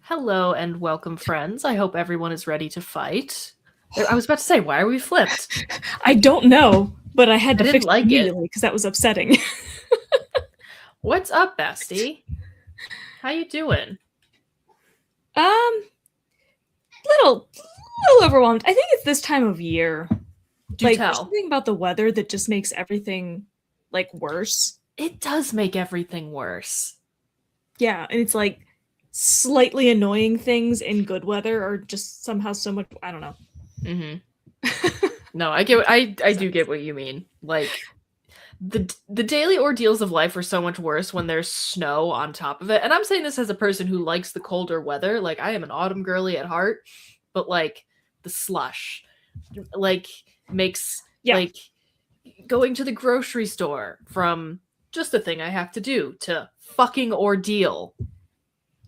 Hello and welcome, friends. I hope everyone is ready to fight. I was about to say, why are we flipped? I don't know, but I had I to didn't fix it like it. immediately because that was upsetting. What's up, bestie? How you doing? um, little overwhelmed. I think it's this time of year. Do Like, there's tell. something about the weather that just makes everything like worse. It does make everything worse. Yeah, and it's like slightly annoying things in good weather are just somehow so much. I don't know. No, I get. I do get what you mean. Like the daily ordeals of life are so much worse when there's snow on top of it. And I'm saying this as a person who likes the colder weather. Like I am an autumn girly at heart, but like the slush, like makes Yeah, like going to the grocery store from just a thing I have to do to fucking ordeal.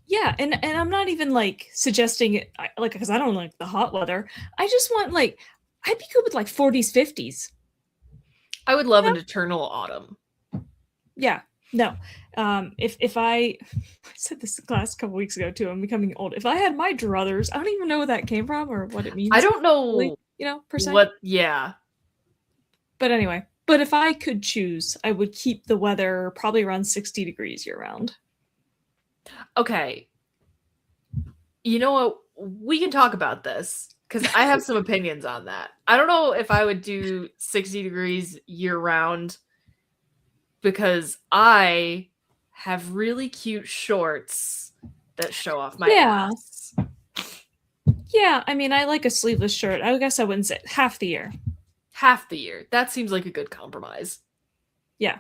yeah, and I'm not even like suggesting it like because I don't like the hot weather. I just want like I'd be good with like 40s, 50s. I would love an eternal autumn. Yeah, no. If I said this class a couple weeks ago too, I'm becoming old. If I had my druthers, I don't even know where that came from or what it I means, don't really, know per se. what. Yeah. But anyway, but if I could choose, I would keep the weather probably around 60 degrees year round. Okay. You know what? We can talk about this because I have some opinions on that. I don't know if I would do 60 degrees year round because I have really cute shorts that show off my Yeah, ass. yeah. I mean, I like a sleeveless shirt. I guess I wouldn't say half the year. Half the year. That seems like a good compromise. Yeah,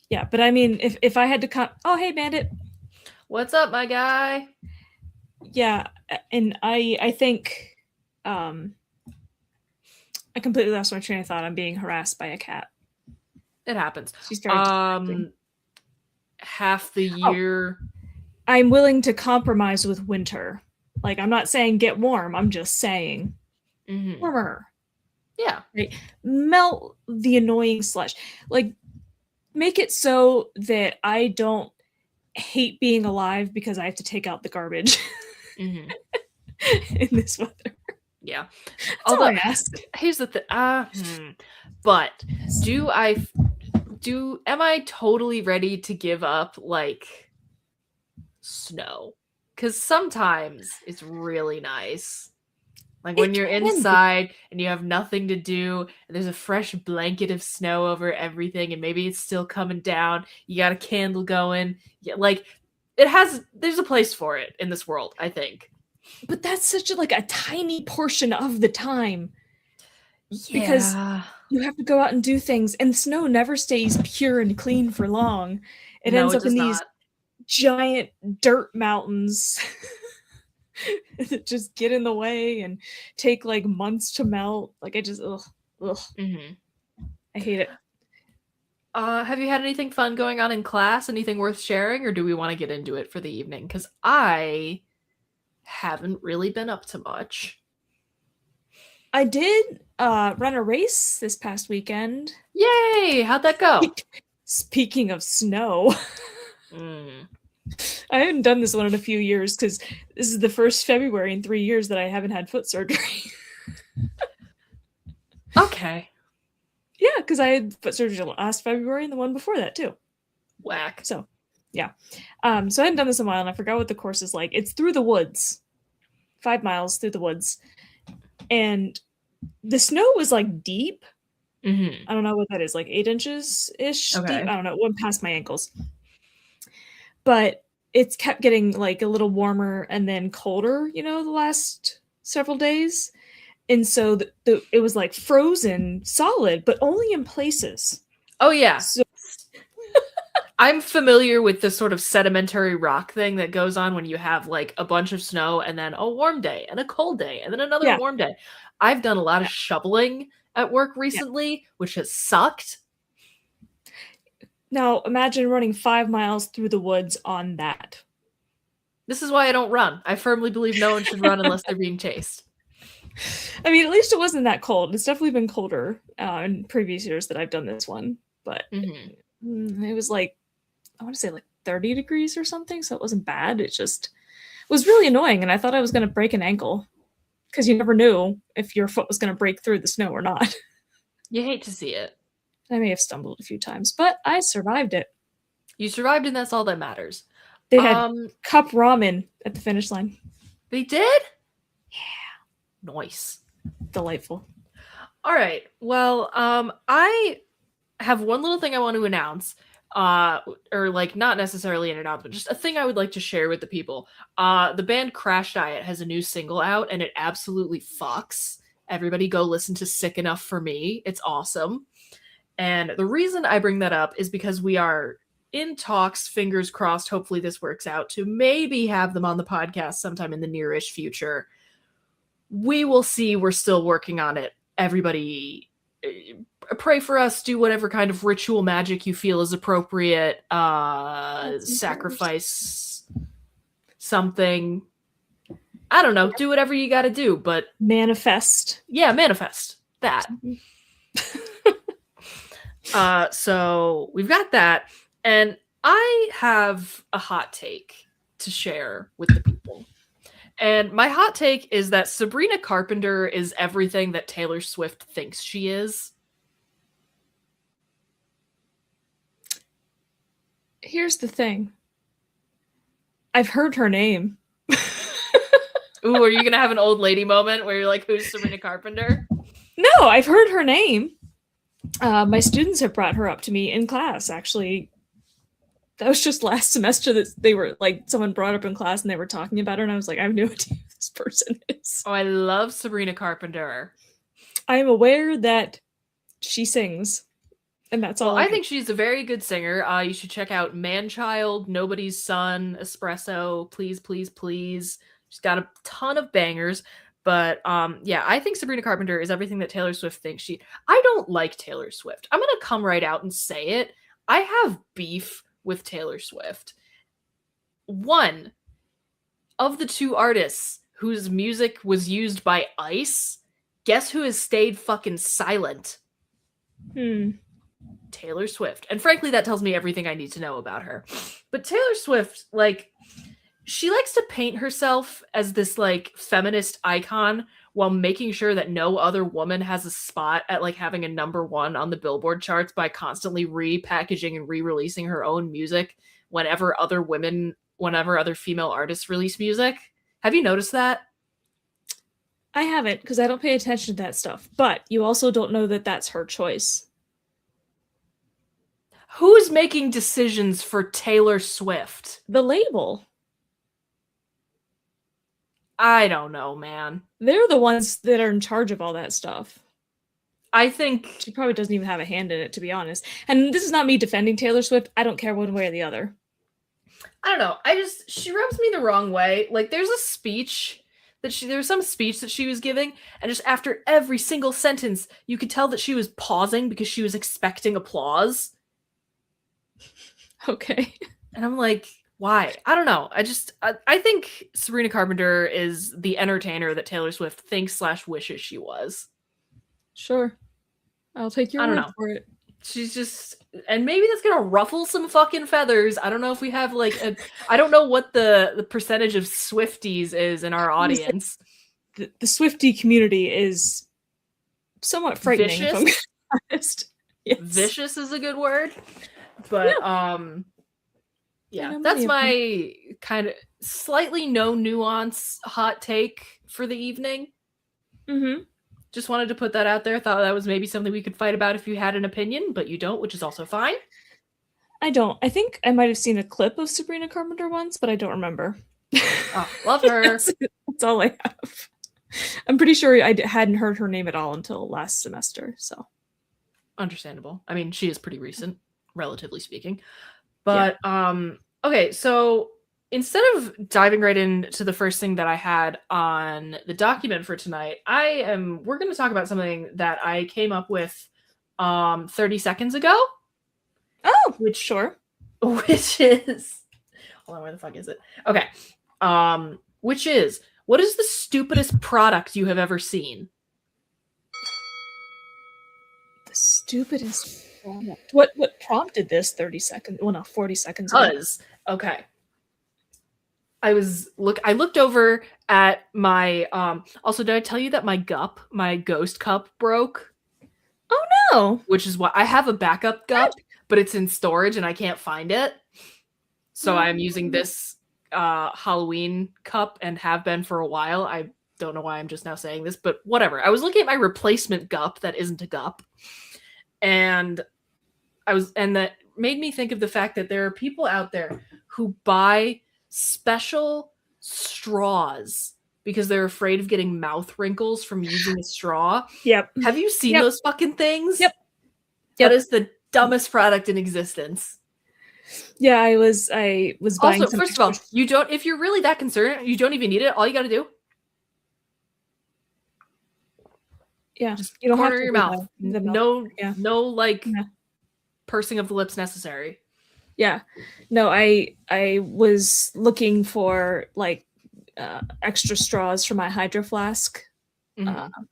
yeah. But I mean, if I had to cut, oh hey, Bandit. What's up, my guy? Yeah, and I think um I completely lost my train of thought. I'm being harassed by a cat. It happens. She's very distracting. Half the Oh, year. I'm willing to compromise with winter. Like, I'm not saying get warm. I'm just saying Mm-hmm. warmer. Yeah. Right? Melt the annoying slush. Like, make it so that I don't hate being alive because I have to take out the garbage Mm-hmm. in this weather. Yeah. That's all Although, I ask. here's the thing. But am I totally ready to give up like snow? Because sometimes it's really nice. Like when It you're can be. inside and you have nothing to do, and there's a fresh blanket of snow over everything, and maybe it's still coming down. You got a candle going. Yeah, like there's a place for it in this world, I think. But that's such like a tiny portion of the time because Yeah. you have to go out and do things, and snow never stays pure and clean for long. It No, ends it up in does these not. giant dirt mountains that just get in the way and take like months to melt. Like I just ugh, Mm-hmm. I hate it. Have you had anything fun going on in class? Anything worth sharing, or do we want to get into it for the evening? Because I haven't really been up to much. I did run a race this past weekend. Yay! How'd that go? Speaking of snow, Mm. I haven't done this one in a few years because this is the first February in 3 years that I haven't had foot surgery. Okay. Yeah, because I had foot surgery last February and the one before that too. Whack. So, yeah. So I hadn't done this in a while, and I forgot what the course is like. It's through the woods, 5 miles through the woods, and the snow was like deep. Mm-hmm. I don't know what that is, like 8 inches ish deep. Okay. I don't know. It went past my ankles, but it's kept getting like a little warmer and then colder. The last several days, and so it was like frozen solid, but only in places. Oh yeah. So I'm familiar with the sort of sedimentary rock thing that goes on when you have like a bunch of snow and then a warm day and a cold day and then another yeah, warm day. I've done a lot of yeah, shoveling at work yeah. recently, which has sucked. Now imagine running 5 miles through the woods on that. This is why I don't run. I firmly believe no one should run unless they're being chased. I mean, at least it wasn't that cold. It's definitely been colder in previous years that I've done this one, but Mm-hmm. it was like I want to say like 30 degrees or something, so it wasn't bad. It just was really annoying, and I thought I was going to break an ankle because you never knew if your foot was going to break through the snow or not. You hate to see it. I may have stumbled a few times, but I survived it. You survived, and that's all that matters. They had cup ramen at the finish line. They did? Yeah. Nice. Delightful. All right. Well, I have one little thing I want to announce. Or like not necessarily an announcement, just a thing I would like to share with the people. The band Crash Diet has a new single out, and it absolutely fucks. Everybody go listen to Sick Enough for Me. It's awesome. And the reason I bring that up is because we are in talks, fingers crossed, hopefully this works out, to maybe have them on the podcast sometime in the nearish future. We will see. We're still working on it. Everybody pray for us, do whatever kind of ritual magic you feel is appropriate, sacrifice something. I don't know, do whatever you gotta do, but manifest. Yeah, manifest that. So we've got that, and I have a hot take to share with the people. And my hot take is that Sabrina Carpenter is everything that Taylor Swift thinks she is. Here's the thing. I've heard her name. Ooh, are you going to have an old lady moment where you're like, who's Sabrina Carpenter? No, I've heard her name. My students have brought her up to me in class, actually. That was just last semester that they were like, someone brought up in class and they were talking about her, and I was like, I have no idea who this person is. Oh, I love Sabrina Carpenter. I am aware that she sings, and that's all. Well, I think she's a very good singer. You should check out Manchild, Nobody's Son, Espresso, Please, Please, Please. She's got a ton of bangers. But yeah, I think Sabrina Carpenter is everything that Taylor Swift thinks she... I don't like Taylor Swift. I'm going to come right out and say it. I have beef with Taylor Swift. One of the two artists whose music was used by ICE, guess who has stayed fucking silent? Taylor Swift. And frankly, that tells me everything I need to know about her. But Taylor Swift, like, she likes to paint herself as this, like, feminist icon while making sure that no other woman has a spot at, like, having a #1 on the Billboard charts by constantly repackaging and re-releasing her own music whenever other female artists release music. Have you noticed that? I haven't, because I don't pay attention to that stuff. But you also don't know that that's her choice. Who's making decisions for Taylor Swift? The label. I don't know, man. They're the ones that are in charge of all that stuff. I think... She probably doesn't even have a hand in it, to be honest. And this is not me defending Taylor Swift. I don't care one way or the other. I don't know. She rubs me the wrong way. Like, there was some speech that she was giving, and just after every single sentence, you could tell that she was pausing because she was expecting applause. Okay. And I'm like, why? I don't know. I think Sabrina Carpenter is the entertainer that Taylor Swift thinks / wishes she was. Sure. I'll take your word for it. She's just... And maybe that's gonna ruffle some fucking feathers. I don't know if we have, like, I don't know what the percentage of Swifties is in our audience. The Swiftie community is somewhat frightening, vicious? if I'm being honest. Yes. Vicious is a good word. But, yeah, that's my kind of slightly no nuance hot take for the evening. Mm-hmm. Just wanted to put that out there. Thought that was maybe something we could fight about if you had an opinion, but you don't, which is also fine. I don't. I think I might have seen a clip of Sabrina Carpenter once, but I don't remember. Oh, love her. That's all I have. I'm pretty sure I hadn't heard her name at all until last semester, so. Understandable. I mean, she is pretty recent, relatively speaking. But, okay, so instead of diving right into the first thing that I had on the document for tonight, we're going to talk about something that I came up with 30 seconds ago. Oh, Which is, hold on, where the fuck is it? Okay. Which is, what is the stupidest product you have ever seen? The stupidest product. What prompted this 30 seconds? Well, no, 40 seconds ago. Okay. I looked over at my also, did I tell you that my ghost cup broke? Oh no. Which is why I have a backup cup, but it's in storage and I can't find it. So No. I'm using this Halloween cup and have been for a while. I don't know why I'm just now saying this, but whatever. I was looking at my replacement cup that isn't a cup, and that made me think of the fact that there are people out there who buy special straws because they're afraid of getting mouth wrinkles from using a straw. Yep. Have you seen Yep. those fucking things? Yep. That is the dumbest product in existence. Yeah, I was buying Also, some first of all, you don't, if you're really that concerned, you don't even need it. All you got to do, just you don't have corner to your do mouth. that. No, like Yeah. pursing of the lips necessary. Yeah. No, I was looking for like extra straws for my hydro flask,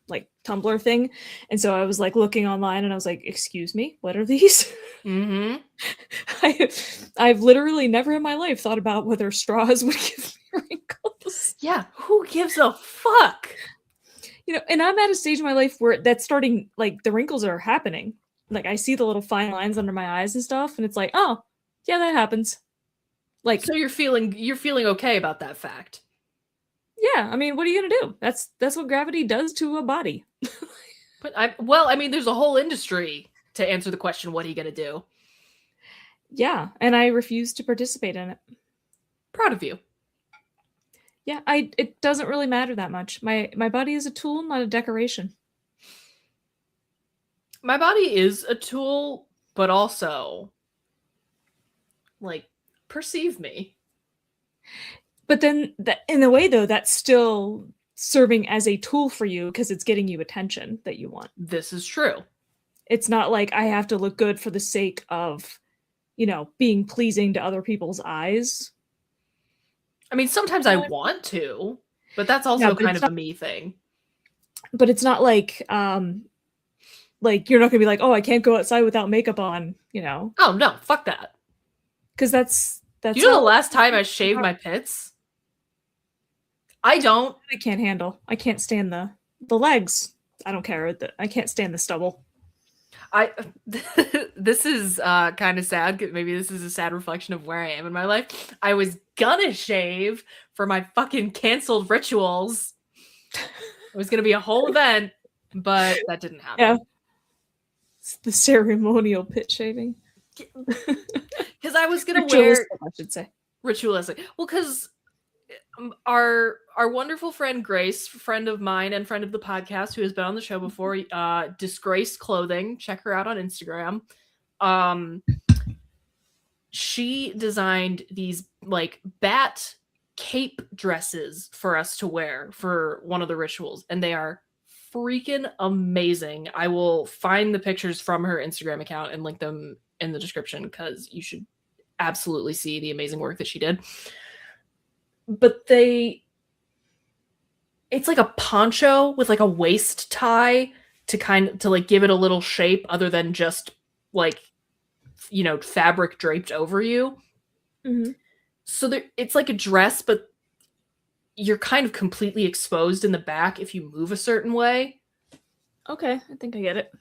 like tumbler thing, and so I was like looking online, and I was like, "Excuse me, what are these?" Mm-hmm. I've literally never in my life thought about whether straws would give me wrinkles. Yeah, who gives a fuck? And I'm at a stage in my life where that's starting, like the wrinkles are happening. Like I see the little fine lines under my eyes and stuff, and it's like, oh, yeah, that happens. Like, so you're feeling okay about that fact. yeah, I mean, what are you gonna do? That's what gravity does to a body. But I mean, there's a whole industry to answer the question, what are you gonna do? Yeah, and I refuse to participate in it. Proud of you. Yeah, it doesn't really matter that much. My body is a tool, not a decoration. My body is a tool, but also like perceive me. But then in a way though, that's still serving as a tool for you because it's getting you attention that you want. This is true. It's not like I have to look good for the sake of, being pleasing to other people's eyes. I mean, sometimes I want to, but that's also kind of a me thing. But it's not like you're not gonna be like, oh, I can't go outside without makeup on, Oh no, fuck that. Because that's you know the last time I shaved my pits? I don't. I can't handle. I can't stand the legs. I don't care. I can't stand the stubble. This is kind of sad. Maybe this is a sad reflection of where I am in my life. I was gonna shave for my fucking canceled rituals. It was gonna be a whole event, but that didn't happen. Yeah. It's the ceremonial pit shaving. Because I was gonna wear, I should say, ritualistic. Well, because our wonderful friend Grace, friend of mine and friend of the podcast, who has been on the show before, Disgrace Clothing, check her out on Instagram. She designed these like bat cape dresses for us to wear for one of the rituals, and they are freaking amazing. I will find the pictures from her Instagram account and link them in the description because you should absolutely see the amazing work that she did. But it's like a poncho with like a waist tie to like give it a little shape other than just like, fabric draped over you. Mm-hmm. So it's like a dress, but you're kind of completely exposed in the back if you move a certain way. Okay, I think I get it.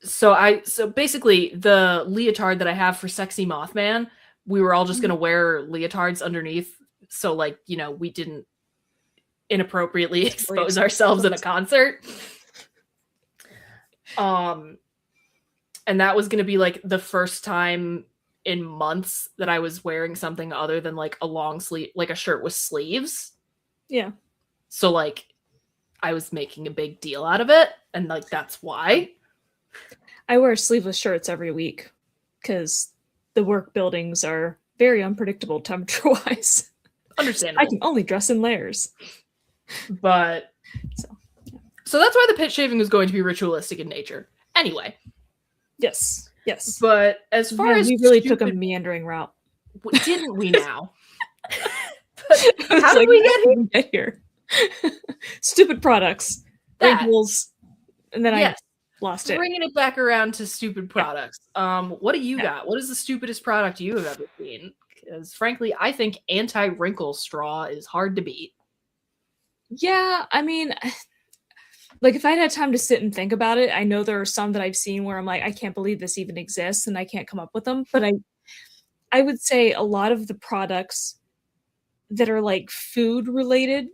So basically the leotard that I have for Sexy Mothman, we were all just going to wear leotards underneath. So like, we didn't inappropriately expose ourselves in a concert. And that was going to be like the first time in months that I was wearing something other than like a long sleeve, like a shirt with sleeves. Yeah. So like I was making a big deal out of it. And like, that's why. I wear sleeveless shirts every week because the work buildings are very unpredictable temperature-wise. Understandable. I can only dress in layers. But so that's why the pit shaving is going to be ritualistic in nature. Anyway. Yes. But as far as we really took a meandering route, didn't we now? How did we get here? Stupid products, wrinkles, and then I lost it. Bringing it back around to stupid products. What do you got? What is the stupidest product you have ever seen? because frankly, I think anti-wrinkle straw is hard to beat. Yeah, I mean, like if I'd had time to sit and think about it, I know there are some that I've seen where I'm like, I can't believe this even exists and I can't come up with them. But I would say a lot of the products that are like food related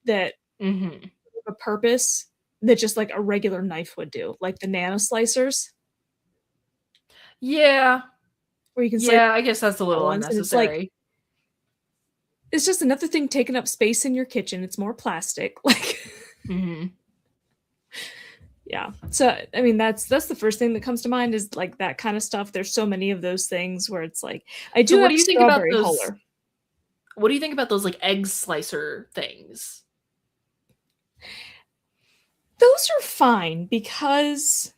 that Mm-hmm. have a purpose that just like a regular knife would do, like the nano slicers, Yeah. where you can slice Yeah, I guess that's a little ones, and it's like unnecessary. it's just another thing taking up space in your kitchen. It's more plastic, like Mm-hmm. yeah. So I mean, that's the first thing that comes to mind is like that kind of stuff. There's so many of those things where it's like I So do what have do a you think about strawberry those? huller. What do you think about those like egg slicer things? Those are fine because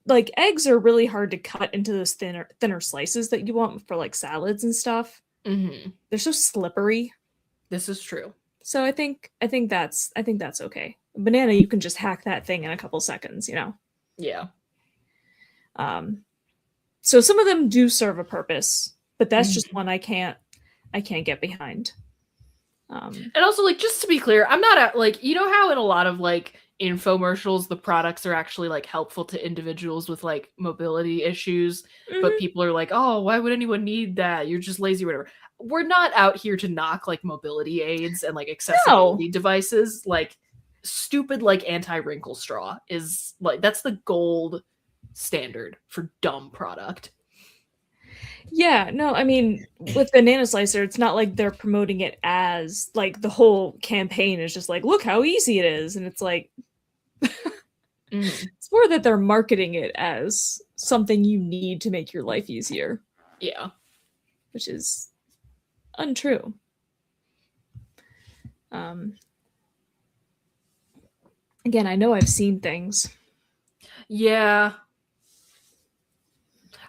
like eggs are really hard to cut into those thinner slices that you want for like salads and stuff. Mm-hmm. They're so slippery. This is true. So I think that's okay. A banana, you can just hack that thing in a couple seconds, you know. Yeah. So some of them do serve a purpose, but that's just Mhm. one I can't get behind. And also, like, just to be clear, I'm not like, you know how in a lot of like infomercials, the products are actually like helpful to individuals with like mobility issues, but Mhm. people are like, oh, why would anyone need that? You're just lazy or whatever. We're not out here to knock like mobility aids and like accessibility devices. Like, stupid like anti-wrinkle straw is like that's the gold standard for dumb product. Yeah, no, I mean, with the Nano Slicer, it's not like they're promoting it as like the whole campaign is just like, look how easy it is. And it's like, Mm, it's more that they're marketing it as something you need to make your life easier, yeah. which is untrue. Um, Again, I know I've seen things. Yeah.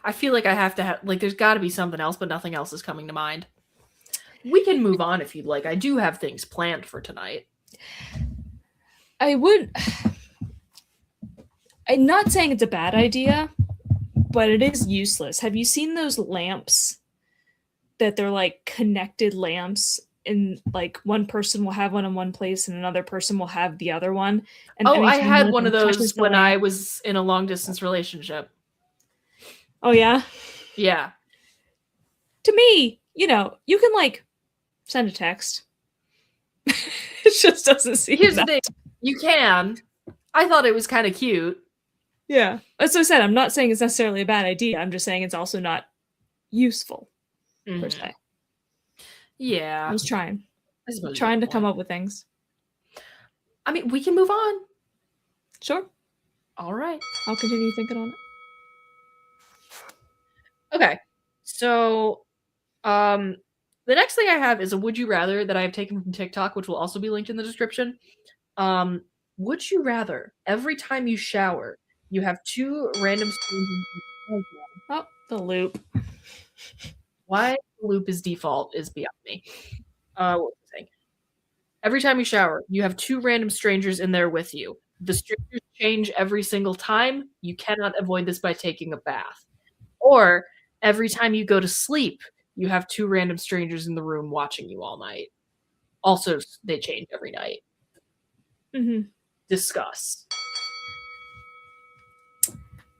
I feel like I have to have like there's got to be something else, but nothing else is coming to mind. We can move on if you'd like. I do have things planned for tonight. I would. I'm not saying it's a bad idea, but it is useless. Have you seen those lamps that they're like connected lamps? And like one person will have one in one place and another person will have the other one. And Oh, I anytime one had of one of them touches those the when I lamp, was in a long distance relationship. oh yeah. Yeah. To me, you can like send a text. It just doesn't seem Here's the that. thing. You can. I thought it was kind of cute. Yeah. As I said, I'm not saying it's necessarily a bad idea. I'm just saying it's also not useful per se. I Yeah. was trying. I suppose you Trying have to a come point. up with things. I mean, we can move on. Sure. All right. I'll continue thinking on it. Okay. So, the next thing I have is a would you rather that I have taken from TikTok, which will also be linked in the description. Um, would you rather every time you shower, you have two random strangers? Oh, the loop. Why the loop is default is beyond me. What was I saying? Every time you shower, you have two random strangers in there with you. The strangers change every single time. You cannot avoid this by taking a bath. Or every time you go to sleep, you have two random strangers in the room watching you all night. Also, they change every night. Mm-hmm. Discuss.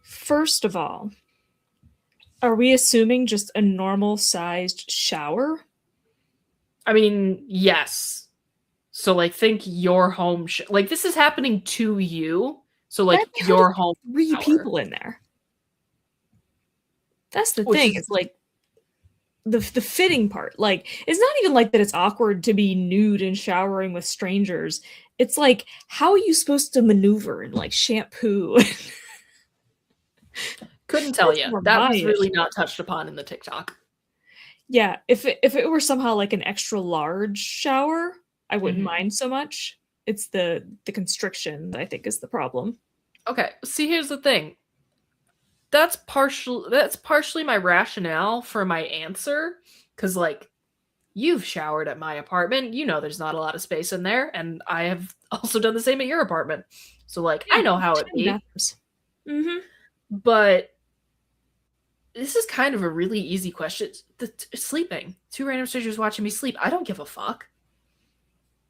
First of all, are we assuming just a normal sized shower? I mean, yes. So, like, think your home. Like, this is happening to you. So, like, your home. 3 shower, people in there. That's the which thing. is It's like the fitting part. Like, it's not even like that it's awkward to be nude and showering with strangers. It's like, how are you supposed to maneuver and like shampoo? couldn't tell That's you. more That my was really issue. not touched upon in the TikTok. Yeah, if it were somehow like an extra large shower, I wouldn't Mhm. mind so much. It's the constriction that I think is the problem. Okay, see, here's the thing. That's partially my rationale for my answer, because like you've showered at my apartment, you know there's not a lot of space in there, and I have also done the same at your apartment. So like I know how it Tiny be. bathrooms. Mm-hmm. But This is kind of a really easy question. Sleeping. Two random strangers watching me sleep. I don't give a fuck.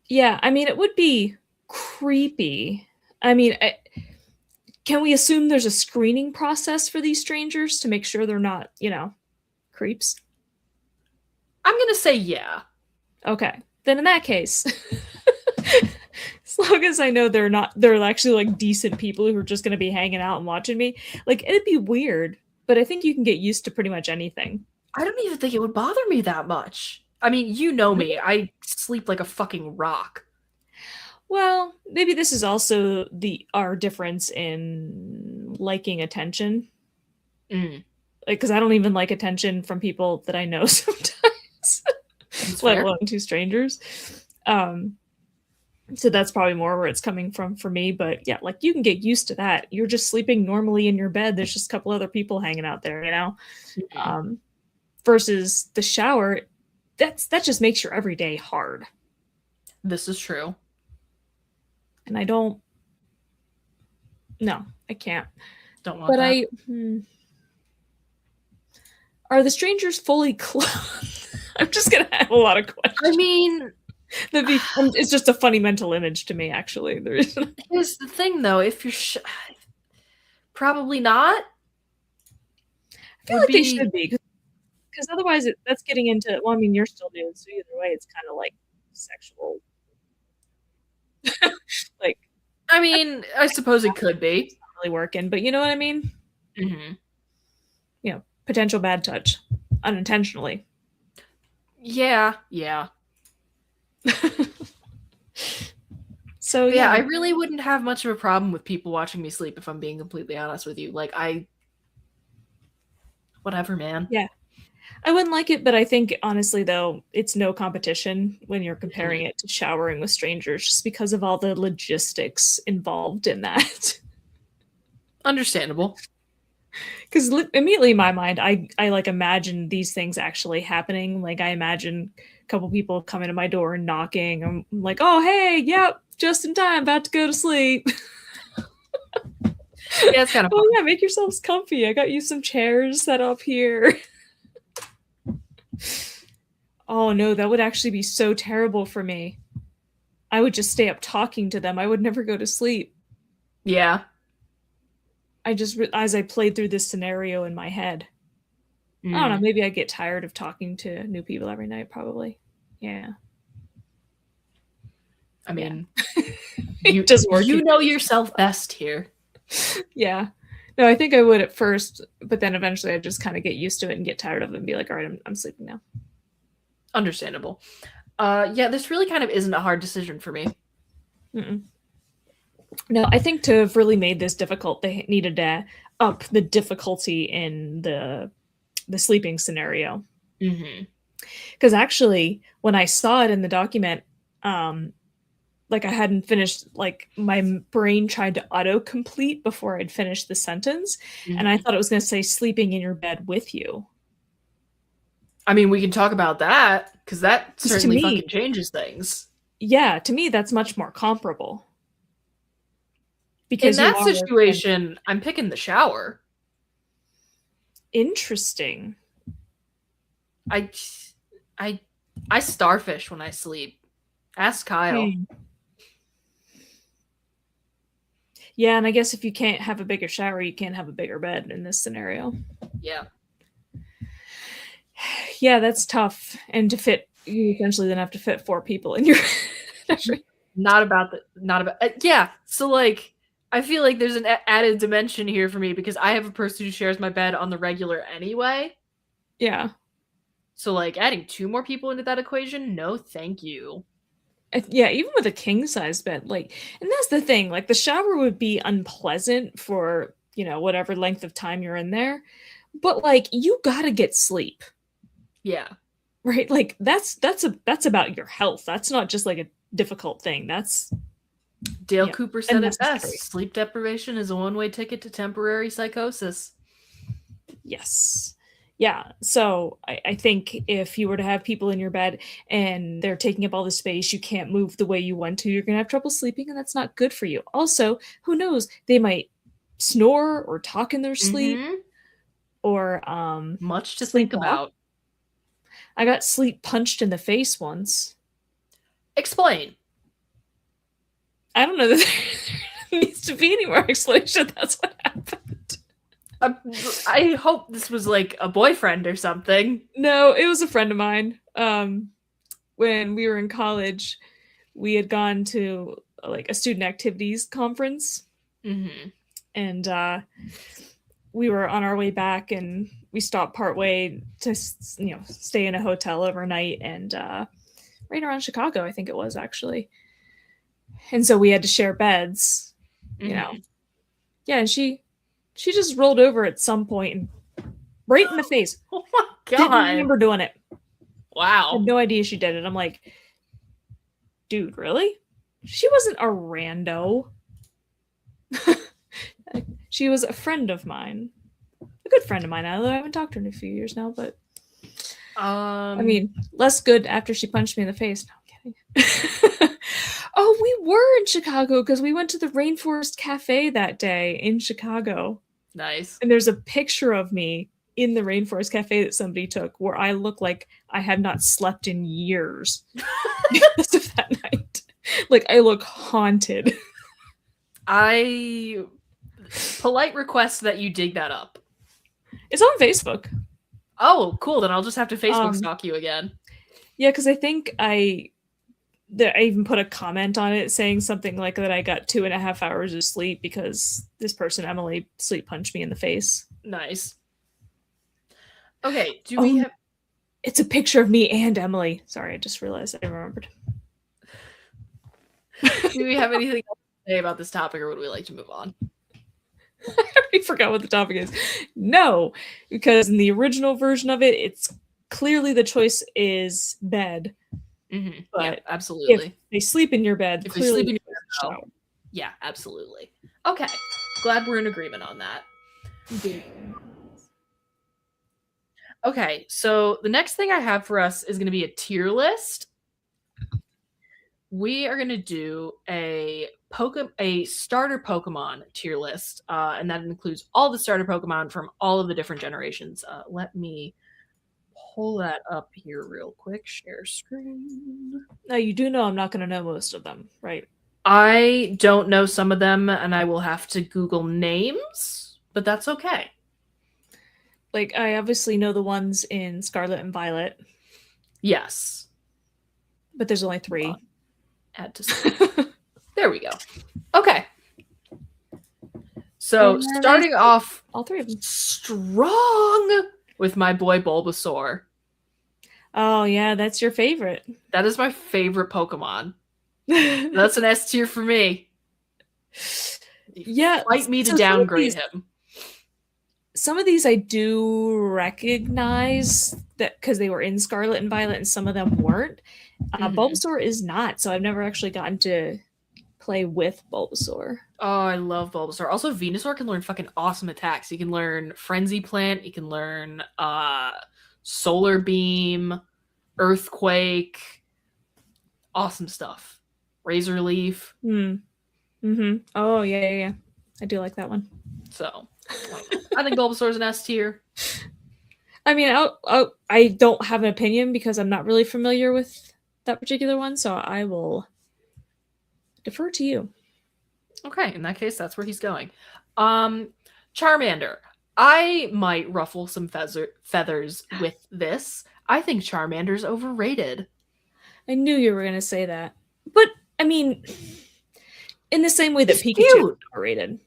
Yeah, I mean, it would be creepy. I mean, can we assume there's a screening process for these strangers to make sure they're not, creeps? I'm gonna say yeah. Okay. Then in that case, as long as I know they're actually like decent people who are just going to be hanging out and watching me, like it'd be weird, but I think you can get used to pretty much anything. I don't even think it would bother me that much. I mean, you know me. I sleep like a fucking rock. Well, maybe this is also our difference in liking attention. Mm, Because I don't even like attention from people that I know sometimes, let fair. alone two strangers. So that's probably more where it's coming from for me. But yeah, like you can get used to that. You're just sleeping normally in your bed. There's just a couple other people hanging out there, Mm-hmm. Versus the shower, that just makes your everyday hard. This is true. And I don't. No, I can't. Don't want But that. Are the strangers fully clothed? I'm just gonna have a lot of questions. I mean, it's just a funny mental image to me, actually. here's the thing, though. If you're probably not, I feel like they should be, because otherwise that's getting into. Well, I mean, you're still nude, so either way, it's kind of like sexual. Like, I mean, I suppose it could be. It's not really working, but you know what I mean. Mm-hmm. Potential bad touch, unintentionally. Yeah. So yeah, I really wouldn't have much of a problem with people watching me sleep if I'm being completely honest with you. Like whatever, man. Yeah. I wouldn't like it, but I think honestly though, it's no competition when you're comparing it to showering with strangers just because of all the logistics involved in that. Understandable. Because immediately in my mind, I like imagine these things actually happening. Like I imagine a couple people coming to my door and knocking. I'm like, oh hey, yep, just in time, about to go to sleep. Yeah, it's kind of. Oh yeah, make yourselves comfy. I got you some chairs set up here. Oh no, that would actually be so terrible for me. I would just stay up talking to them. I would never go to sleep. Yeah. As I played through this scenario in my head. I don't know, maybe I get tired of talking to new people every night, probably. Yeah. I mean, you know yourself best here. Yeah. No, I think I would at first, but then eventually I just kind of get used to it and get tired of it and be like, all right, I'm sleeping now. Understandable. Yeah, this really kind of isn't a hard decision for me. Mm-mm. No, I think to have really made this difficult, they needed to up the difficulty in the sleeping scenario. Because actually, when I saw it in the document, like I hadn't finished, like my brain tried to autocomplete before I'd finished the sentence, and I thought it was going to say sleeping in your bed with you. I mean, we can talk about that because that certainly fucking changes things. Yeah, to me, that's much more comparable. Because in that situation, I'm picking the shower. Interesting. I starfish when I sleep. Ask Kyle. Yeah, and I guess if you can't have a bigger shower, you can't have a bigger bed in this scenario. Yeah. Yeah, that's tough. And to fit, you essentially then have to fit 4 people in your. Yeah. So like, I feel like there's an added dimension here for me because I have a person who shares my bed on the regular anyway. Yeah. So like, adding 2 more people into that equation, no, thank you. Yeah, even with a king size bed, like, and that's the thing, like the shower would be unpleasant for, whatever length of time you're in there, but like you gotta get sleep. Yeah. Right? Like that's about your health. That's not just like a difficult thing. That's Dale Cooper said it best. Sleep deprivation is a one-way ticket to temporary psychosis. Yes. Yeah, so I think if you were to have people in your bed and they're taking up all the space, you can't move the way you want to, you're going to have trouble sleeping, and that's not good for you. Also, who knows? They might snore or talk in their sleep. or Much to think Sleepwalk. about. I got sleep punched in the face once. Explain. I don't know that there needs to be any more explanation. That's what happened. I hope this was like a boyfriend or something. No, it was a friend of mine. When we were in college, we had gone to like a student activities conference, Mm-hmm. and we were on our way back, and we stopped partway to stay in a hotel overnight, and right around Chicago, I think it was actually. And so we had to share beds, you know. Mm-hmm. Yeah, and she just rolled over at some point and right in the face. Oh my Didn't god. remember doing it. Wow. Had no idea she did it. I'm like, dude, really? She wasn't a rando. She was a friend of mine. A good friend of mine, although I haven't talked to her in a few years now, but I mean, less good after she punched me in the face. No, I'm kidding. Oh, we were in Chicago because we went to the Rainforest Cafe that day in Chicago. Nice. And there's a picture of me in the Rainforest Cafe that somebody took where I look like I had not slept in years because of that night. Like, I look haunted. I polite request that you dig that up. It's on Facebook. Oh, cool. Then I'll just have to Facebook stalk you again. Yeah, because I think I even put a comment on it saying something like that I got 2.5 hours of sleep because this person, Emily, sleep punched me in the face. Nice. Okay, do we have... It's a picture of me and Emily. Sorry, I just realized I remembered. Do we have anything else to say about this topic, or would we like to move on? I already forgot what the topic is. No, because in the original version of it, it's clearly the choice is bed. Mm-hmm. But yeah, absolutely. If they sleep in your bed, if clearly they sleep in your bed, yeah, absolutely. Okay, glad we're in agreement on that. Okay, so the next thing I have for us is going to be a tier list. We are going to do a starter Pokemon tier list, and that includes all the starter Pokemon from all of the different generations. Let me pull that up here real quick. Share screen. Now, you do know I'm not going to know most of them, right? I don't know some of them, and I will have to Google names, but that's okay. Like, I obviously know the ones in Scarlet and Violet. Yes. But there's only 3. Add to there we go. Okay. So, starting off all 3 of them strong with my boy Bulbasaur. Oh, yeah, that's your favorite. That is my favorite Pokemon. That's an S tier for me. Yeah. Fight me to downgrade him. Some of these I do recognize that because they were in Scarlet and Violet and some of them weren't. Bulbasaur is not, so I've never actually gotten to play with Bulbasaur. Oh, I love Bulbasaur. Also, Venusaur can learn fucking awesome attacks. He can learn Frenzy Plant. He can learn Solar Beam, Earthquake. Awesome stuff. Razor Leaf. Oh, yeah. I do like that one. So, I think Bulbasaur's an S tier. I mean, I don't have an opinion because I'm not really familiar with that particular one, so I will defer to you. Okay, in that case, that's where he's going. Charmander. I might ruffle some feathers with this. I think Charmander's overrated. I knew you were going to say that. But, I mean, in the same way that Pikachu is overrated.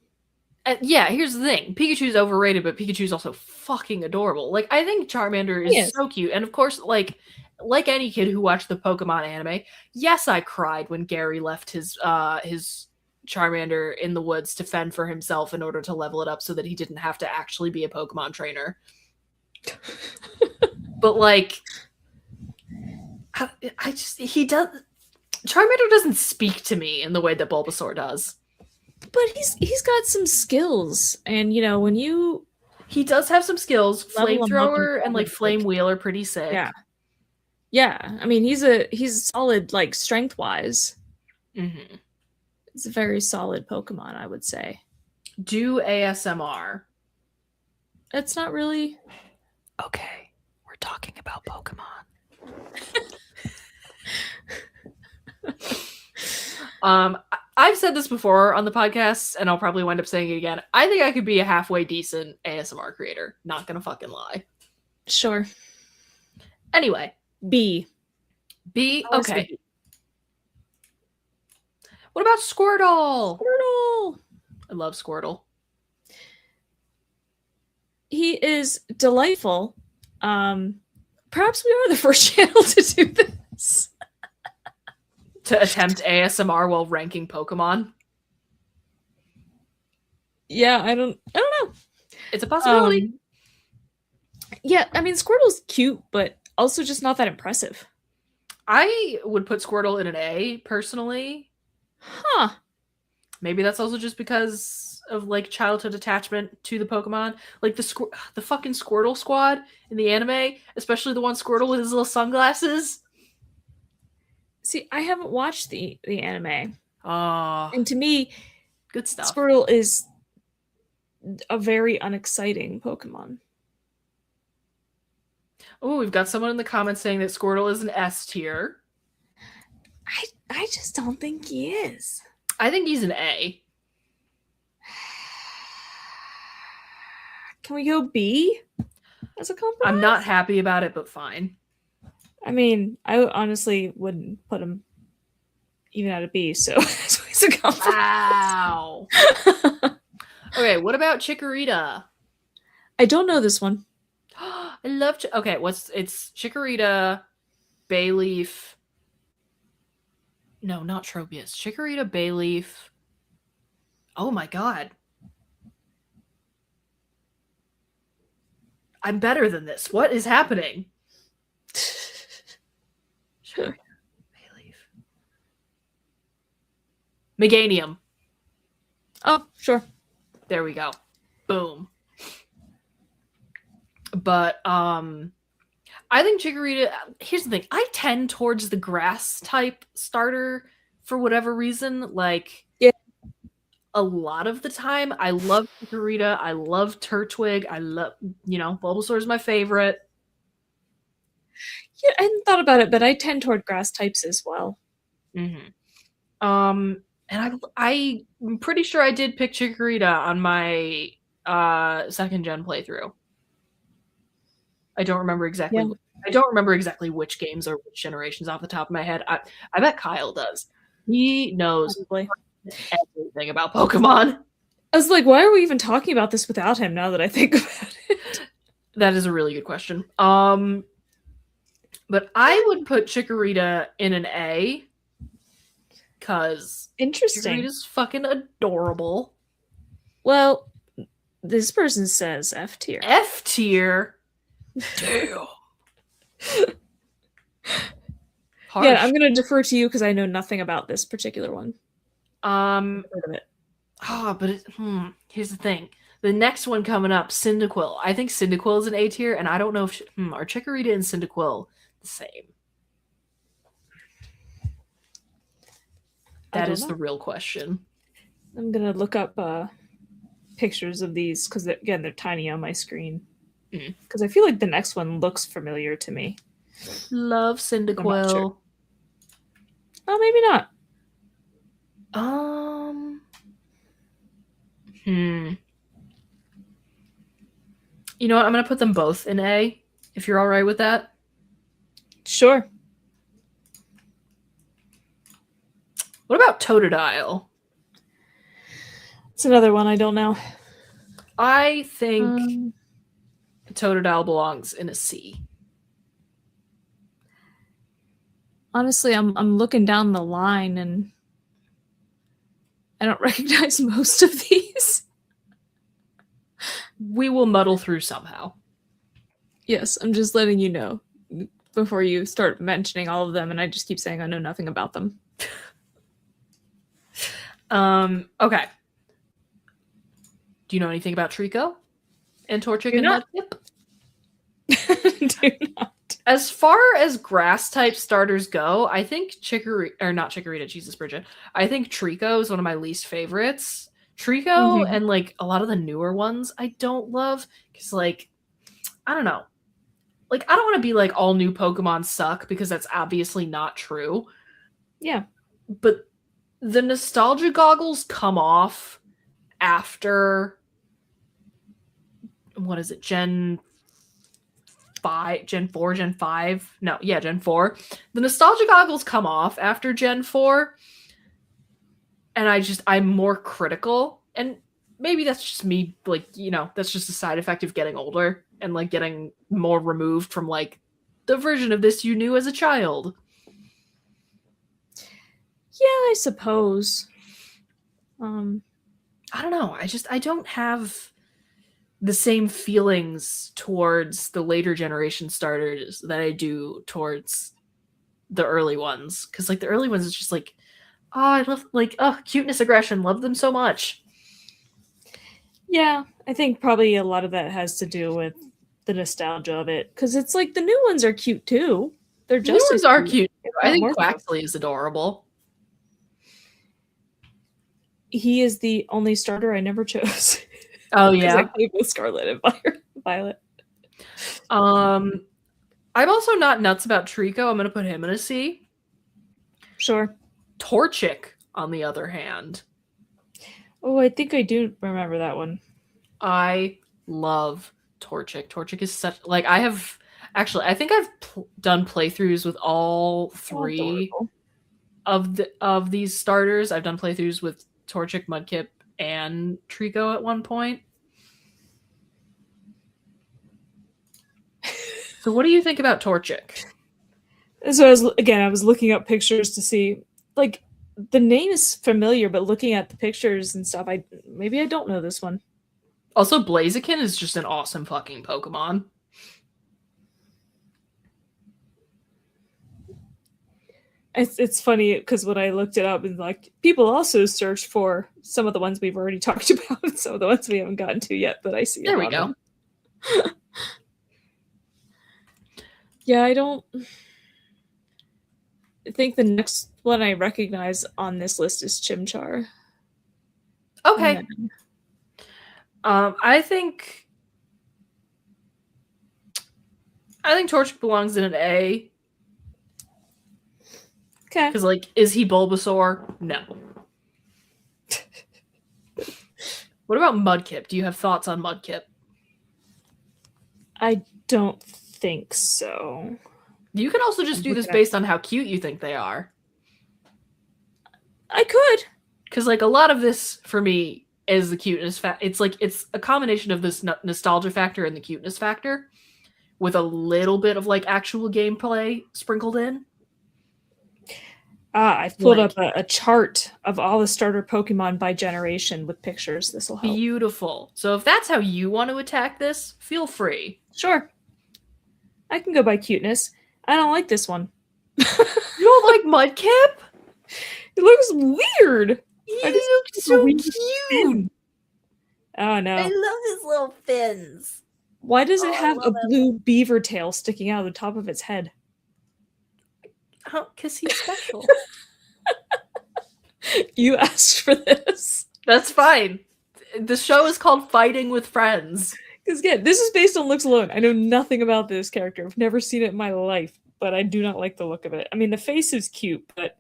Yeah, here's the thing. Pikachu's overrated, but Pikachu's also fucking adorable. Like, I think Charmander is so cute. And of course, like any kid who watched the Pokemon anime, yes, I cried when Gary left his Charmander in the woods to fend for himself in order to level it up so that he didn't have to actually be a Pokemon trainer. But, like, Charmander doesn't speak to me in the way that Bulbasaur does. But he's got some skills, and when he does have some skills. Flamethrower and like Flame Wheel are pretty sick. Yeah. I mean, he's solid, like strength wise. Mm-hmm. It's a very solid Pokemon, I would say. Do ASMR. It's not really. Okay, we're talking about Pokemon. I've said this before on the podcast, and I'll probably wind up saying it again. I think I could be a halfway decent ASMR creator. Not gonna fucking lie. Sure. Anyway, B. Okay. B. What about Squirtle? Squirtle. I love Squirtle. He is delightful. Perhaps we are the first channel to do this. To attempt ASMR while ranking Pokemon. Yeah, I don't know. It's a possibility. Yeah, I mean, Squirtle's cute, but also just not that impressive. I would put Squirtle in an A, personally. Huh. Maybe that's also just because of, like, childhood attachment to the Pokemon. Like, the fucking Squirtle squad in the anime, especially the one Squirtle with his little sunglasses. See, I haven't watched the anime. And to me, good stuff. Squirtle is a very unexciting Pokemon. Oh, we've got someone in the comments saying that Squirtle is an S tier. I just don't think he is. I think he's an A. Can we go B as a compromise? I'm not happy about it, but fine. I mean, I honestly wouldn't put him even at a B, so it's a compromise. Wow. Okay, what about Chikorita? I don't know this one. I love okay, it's Chikorita, Bayleaf. No, not Tropius. Chikorita, Bayleaf. Oh my god. I'm better than this. What is happening? Chikorita, Bayleaf. Meganium. Oh, sure. There we go. Boom. But I think Chikorita, here's the thing. I tend towards the grass type starter for whatever reason. Like, yeah, a lot of the time, I love Chikorita. I love Turtwig. I love, Bulbasaur is my favorite. Yeah, I hadn't thought about it, but I tend toward grass types as well. Mm-hmm. And I'm pretty sure I did pick Chikorita on my second gen playthrough. I don't remember exactly. Yeah. I don't remember exactly which games or which generations off the top of my head. I bet Kyle does. He knows everything about Pokemon. I was like, why are we even talking about this without him now that I think about it? That is a really good question. But I would put Chikorita in an A because interesting. Chikorita's fucking adorable. Well, this person says F tier. F tier? Damn. Yeah, I'm gonna defer to you because I know nothing about this particular one. Heard of it. But here's the thing. The next one coming up, Cyndaquil. I think Cyndaquil is an A tier, and I don't know if are Chikorita and Cyndaquil the same. That is the real question. I'm gonna look up pictures of these because again they're tiny on my screen. Because I feel like the next one looks familiar to me. Love Cyndaquil. Sure. Oh, maybe not. You know what? I'm going to put them both in A, if you're all right with that. Sure. What about Totodile? It's another one I don't know. I think Totodile belongs in a C. Honestly, I'm looking down the line and I don't recognize most of these. We will muddle through somehow. Yes, I'm just letting you know before you start mentioning all of them, and I just keep saying I know nothing about them. Okay. Do you know anything about Trico and Torchic and Mudkip? Do not. As far as grass type starters go, I think Bridget. I think Trico is one of my least favorites Trico and like a lot of the newer ones I don't love because like I don't know. Like I don't want to be like all new Pokemon suck because that's obviously not true. Yeah. But the nostalgia goggles come off after what is it, Gen 5, Gen 4, Gen 5? No, yeah, Gen 4. The nostalgia goggles come off after Gen 4. And I'm more critical. And maybe that's just me, like, that's just a side effect of getting older and like getting more removed from like the version of this you knew as a child. Yeah, I suppose. I don't know. I don't have the same feelings towards the later generation starters that I do towards the early ones. Because like the early ones, it's just like, oh, I love like cuteness, aggression, love them so much. Yeah, I think probably a lot of that has to do with the nostalgia of it because it's like the new ones are cute too. They're The just new ones as are cute. cute. I think Quaxley is adorable. He is the only starter I never chose. Oh yeah, I played with Scarlet and Violet. I'm also not nuts about Trico. I'm gonna put him in a C. Sure. Torchic, on the other hand. Oh, I think I do remember that one. I love Torchic. Torchic is such like I think I've done playthroughs with all three of these starters. I've done playthroughs with Torchic, Mudkip, and Trico at one point. So what do you think about Torchic? So I was looking up pictures to see, like, the name is familiar, but looking at the pictures and stuff, maybe I don't know this one. Also, Blaziken is just an awesome fucking Pokemon. It's funny because when I looked it up, and like people also search for some of the ones we've already talked about, and some of the ones we haven't gotten to yet. But I see. There we go. Yeah, I don't. I think the next one I recognize on this list is Chimchar. Okay. I think Torchic belongs in an A. Okay. Because, like, is he Bulbasaur? No. What about Mudkip? Do you have thoughts on Mudkip? I don't think so. You can also just do this based on how cute you think they are. I could. Because, like, a lot of this, for me, is the cuteness it's like, it's a combination of this nostalgia factor and the cuteness factor with a little bit of, like, actual gameplay sprinkled in. I've pulled up a chart of all the starter Pokemon by generation with pictures. This will help. Beautiful. So if that's how you want to attack this, feel free. Sure. I can go by cuteness. I don't like this one. You don't like Mudkip? It looks weird. He looks so cute. Oh no. I love his little fins. Why does it have a blue beaver tail sticking out of the top of its head? Because he's special. You asked for this. That's fine. The show is called Fighting with Friends. Because again, this is based on looks alone. I know nothing about this character. I've never seen it in my life, but I do not like the look of it. I mean, the face is cute, but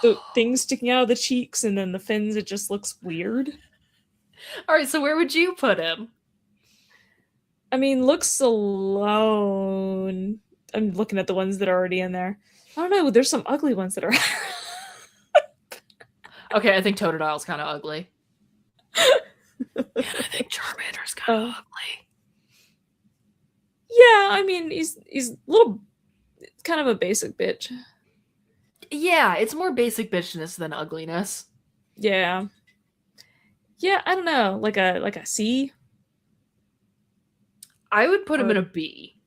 the things sticking out of the cheeks and then the fins, it just looks weird. All right, so where would you put him? I mean, looks alone. I'm looking at the ones that are already in there. I don't know. There's some ugly ones that are. Okay, I think Totodile's kind of ugly. And I think Charmander's kind of ugly. Yeah, I mean, he's little. It's kind of a basic bitch. Yeah, it's more basic bitchness than ugliness. Yeah. Yeah, I don't know, like a C. I would put him in a B.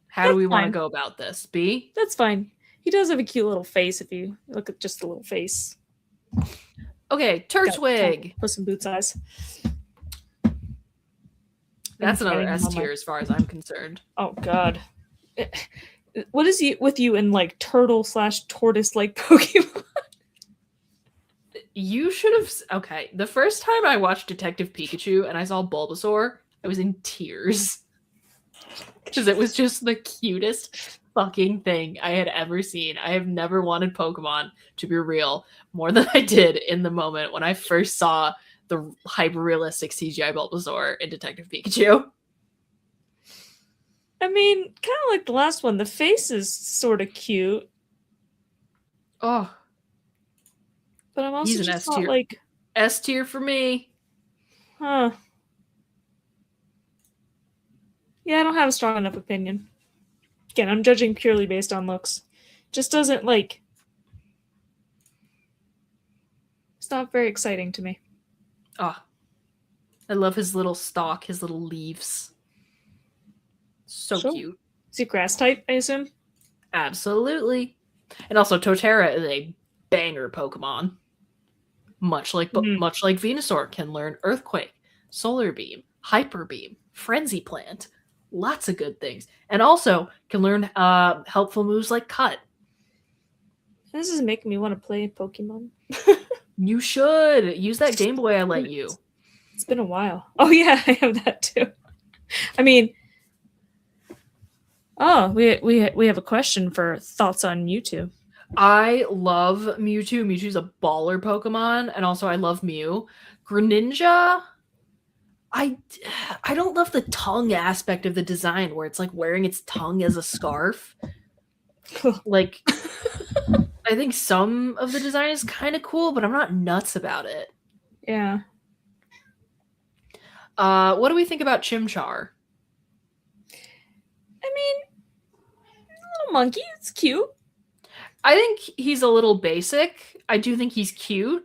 How do we want to go about this? B? That's fine. He does have a cute little face if you look at just the little face. Okay, Turtwig. Puss in Boots eyes. That's another S tier as far as I'm concerned. Oh god. What is he with you in like turtle/tortoise like Pokemon? You should have. Okay, the first time I watched Detective Pikachu and I saw Bulbasaur, I was in tears because it was just the cutest fucking thing I had ever seen. I have never wanted Pokemon to be real more than I did in the moment when I first saw the hyper realistic CGI Bulbasaur in Detective Pikachu. I mean, kind of like the last one. The face is sort of cute, Oh, but I'm also he's an just S not tier. like, S tier for me. huh. Yeah, I don't have a strong enough opinion. Again, I'm judging purely based on looks. Just doesn't like. It's not very exciting to me. Oh, I love his little stalk, his little leaves. So So, cute. is he grass type? I assume. Absolutely. And also Totera is a banger Pokemon. Much like Venusaur can learn Earthquake, Solar Beam, Hyper Beam, Frenzy Plant. Lots of good things. And also can learn helpful moves like Cut. This is making me want to play Pokemon. You should use that Game Boy I lent you. It's been a while. Oh yeah, I have that too. I mean, oh, we have a question for thoughts on Mewtwo. I love Mewtwo. Mewtwo's a baller Pokemon, and also I love Mew. Greninja, I don't love the tongue aspect of the design where it's like wearing its tongue as a scarf. Like, I think some of the design is kind of cool, but I'm not nuts about it. Yeah. What do we think about Chimchar? I mean, little monkey, it's cute. I think he's a little basic. I do think he's cute.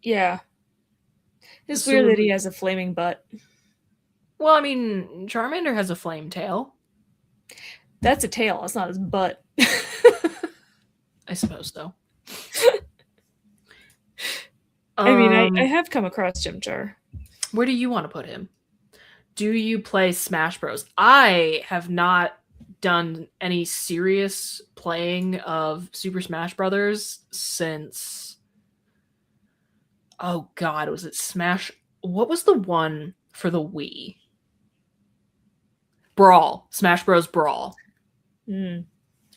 Yeah. It's So weird that he has a flaming butt. Well, I mean, Charmander has a flame tail. That's a tail. It's not his butt. I suppose so. I mean, I have come across Chimchar. Where do you want to put him? Do you play Smash Bros? I have not done any serious playing of Super Smash Brothers since, oh god, was it Smash? What was the one for the Wii? Brawl. Smash Bros. Brawl.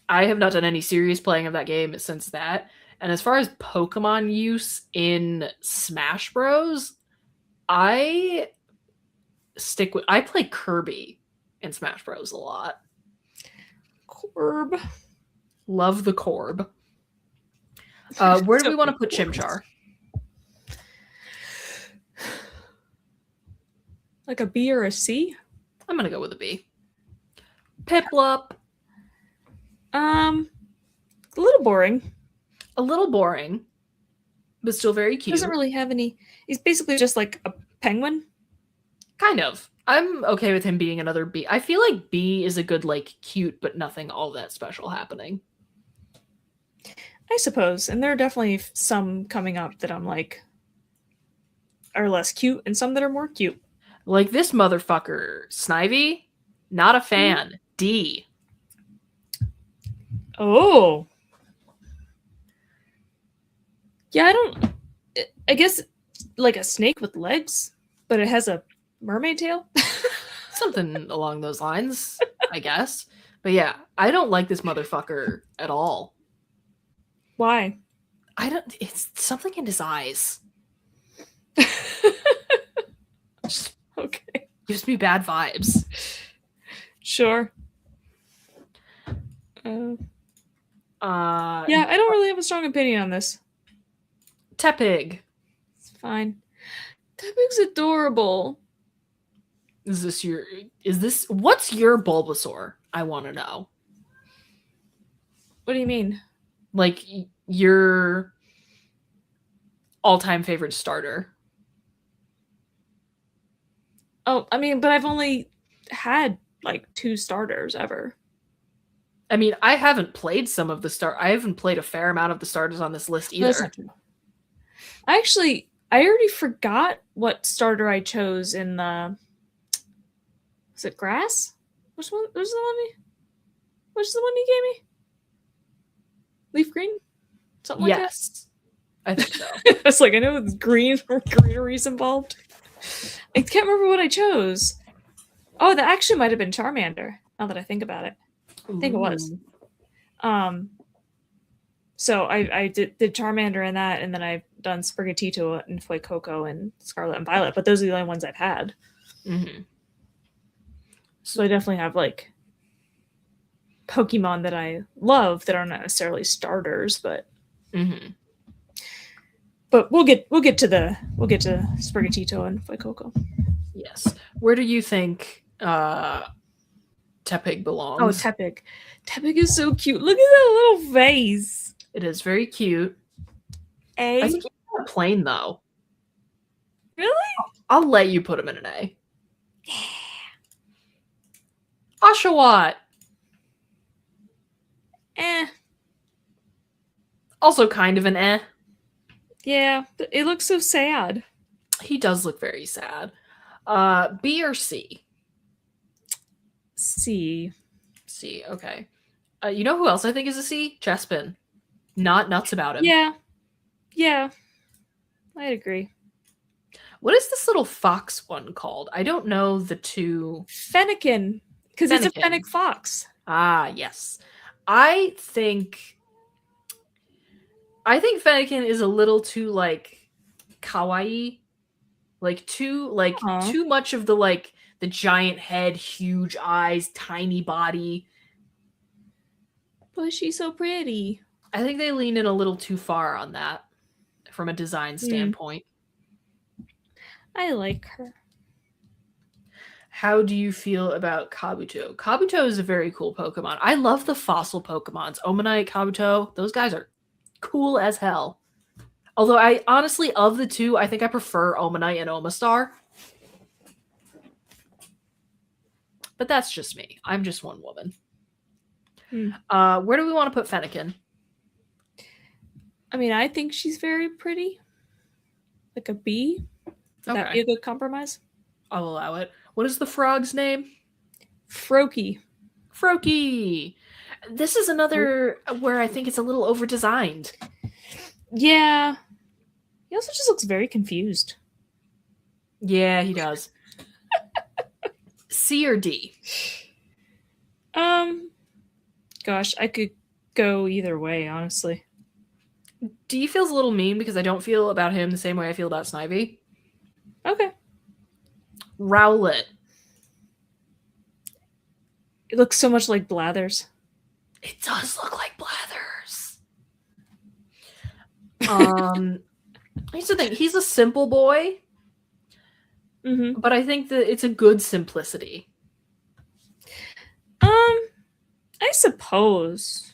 I have not done any serious playing of that game since that. And as far as Pokemon use in Smash Bros, I play Kirby in Smash Bros a lot. Corb. Love the Corb. Where do we want to put Chimchar? Like a B or a C? I'm gonna go with a B. Piplup. A little boring. A little boring, but still very cute. Doesn't really have any. He's basically just like a penguin. Kind of. I'm okay with him being another B. I feel like B is a good, like, cute, but nothing all that special happening. I suppose. And there are definitely some coming up that I'm like are less cute and some that are more cute. Like this motherfucker, Snivy, not a fan. D. Oh. Yeah, I guess like a snake with legs, but it has a mermaid tail. Something along those lines, I guess. But yeah, I don't like this motherfucker at all. Why? It's something in his eyes. Okay. Gives me bad vibes. Sure. Yeah, I don't really have a strong opinion on this. Tepig. It's fine. Tepig's adorable. What's your Bulbasaur? I want to know. What do you mean? Like your all-time favorite starter. Oh, I mean, but I've only had like 2 starters ever. I mean, I haven't played I haven't played a fair amount of the starters on this list either. That's not true. I already forgot what starter I chose in the. Was it grass? Which one? Which the one you gave me? Leaf green? Something like that? Yes. I think so. It's like, I know it's greenery's involved. I can't remember what I chose. Oh, that actually might have been Charmander, now that I think about it. I think it was. So I did Charmander in that, and then I've done Sprigatito and Fuecoco and Scarlet and Violet, but those are the only ones I've had. Mm-hmm. So I definitely have like Pokemon that I love that are not necessarily starters, but but we'll get to Sprigatito and Fuecoco. Yes. Where do you think Tepig belongs? Oh, Tepig. Tepig is so cute. Look at that little face. It is very cute. A. I think he's not plain though. Really? I'll let you put him in an A. Oshawott. Also kind of an eh. Yeah, it looks so sad. He does look very sad. B or C? C. C, okay. You know who else I think is a C? Chespin. Not nuts about him. Yeah. I'd agree. What is this little fox one called? I don't know the two. Fennekin. Because it's a Fennec fox. Ah, yes. I think Fennekin is a little too like kawaii. Like too much of the like the giant head, huge eyes, tiny body. But she's so pretty. I think they lean in a little too far on that from a design standpoint. I like her. How do you feel about Kabuto? Kabuto is a very cool Pokemon. I love the fossil Pokemons. Omanite, Kabuto, those guys are cool as hell. Although I honestly, of the two, I think I prefer Omanite and Omastar. But that's just me. I'm just one woman. Where do we want to put Fennekin? I mean, I think she's very pretty. Like a B. Would that be a good compromise? I'll allow it. What is the frog's name? Froakie. Froakie. This is another where I think it's a little over-designed. Yeah. He also just looks very confused. Yeah, he does. C or D? Gosh, I could go either way, honestly. D feels a little mean because I don't feel about him the same way I feel about Snivy. Okay. Rowlet. It looks so much like Blathers. It does look like Blathers. Here's the thing. He's a simple boy. But I think that it's a good simplicity. I suppose.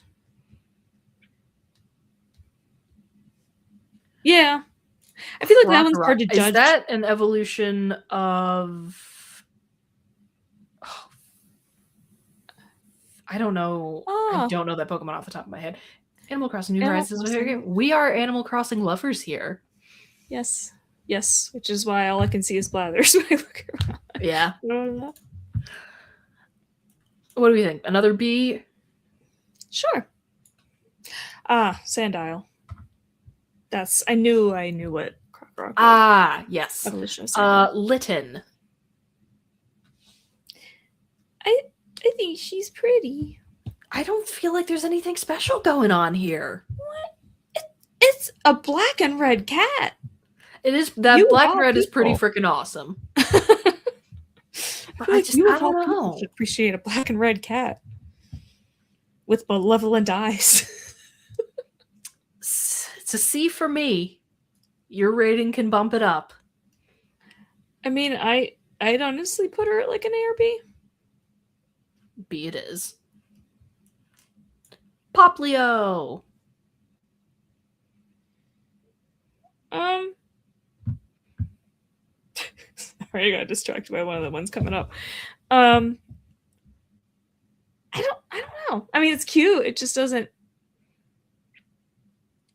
Yeah. I feel like that one's hard to judge. Is that an evolution of... Oh, I don't know. I don't know that Pokemon off the top of my head. Animal Crossing New Horizons is a game. We are Animal Crossing lovers here. Yes. Yes, which is why all I can see is Blathers when I look around. Yeah. What do we think? Another B? Sure. Sandile. I knew what Rock was. Yes. Evolution of Sandile. Litten. I think she's pretty. I don't feel like there's anything special going on here. What? It's a black and red cat. It is. That black and red is pretty freaking awesome. I don't know. Appreciate a black and red cat with malevolent eyes. It's a C for me. Your rating can bump it up. I mean, I'd honestly put her at like an A or B. B it is. Poplio. Sorry, I got distracted by one of the ones coming up. I don't know. I mean, it's cute. It just doesn't.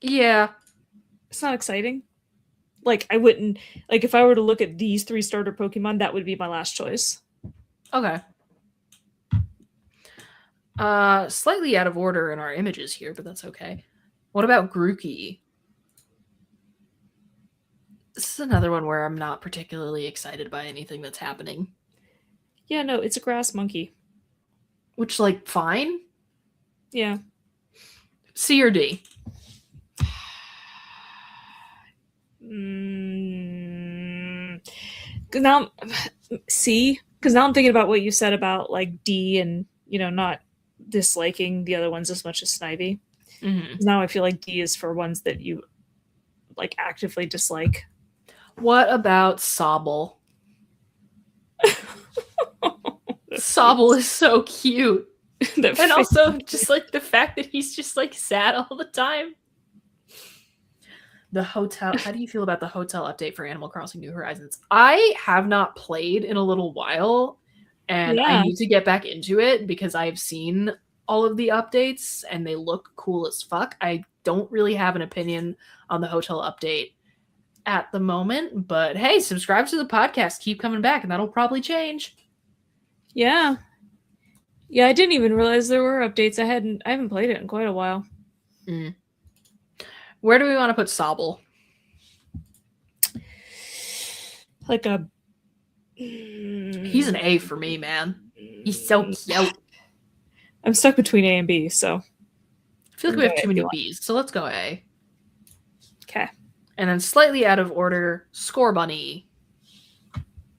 Yeah. It's not exciting. Like, I wouldn't. Like, if I were to look at these 3 starter Pokemon, that would be my last choice. Okay. Slightly out of order in our images here, but that's okay. What about Grookey? is another one where I'm not particularly excited by anything that's happening. Yeah, no, it's a grass monkey. Which, like, fine. Yeah. C or D? Now, C, because now I'm thinking about what you said about like D and not disliking the other ones as much as Snivy. Mm-hmm. Now I feel like D is for ones that you like actively dislike. What about Sobble? Sobble is so cute. And also just like the fact that he's just like sad all the time. The hotel, how do you feel about the hotel update for Animal Crossing New Horizons? I have not played in a little while, and I need to get back into it because I've seen all of the updates and they look cool as fuck. I don't really have an opinion on the hotel update at the moment, but hey, subscribe to the podcast, keep coming back, and that'll probably change. Yeah. Yeah, I didn't even realize there were updates. I haven't played it in quite a while. Mm. Where do we want to put Sobble? Like a... He's an A for me, man. He's so cute. I'm stuck between A and B, so... I feel like we have too many B's, so let's go A. Okay. And then slightly out of order, Score Bunny.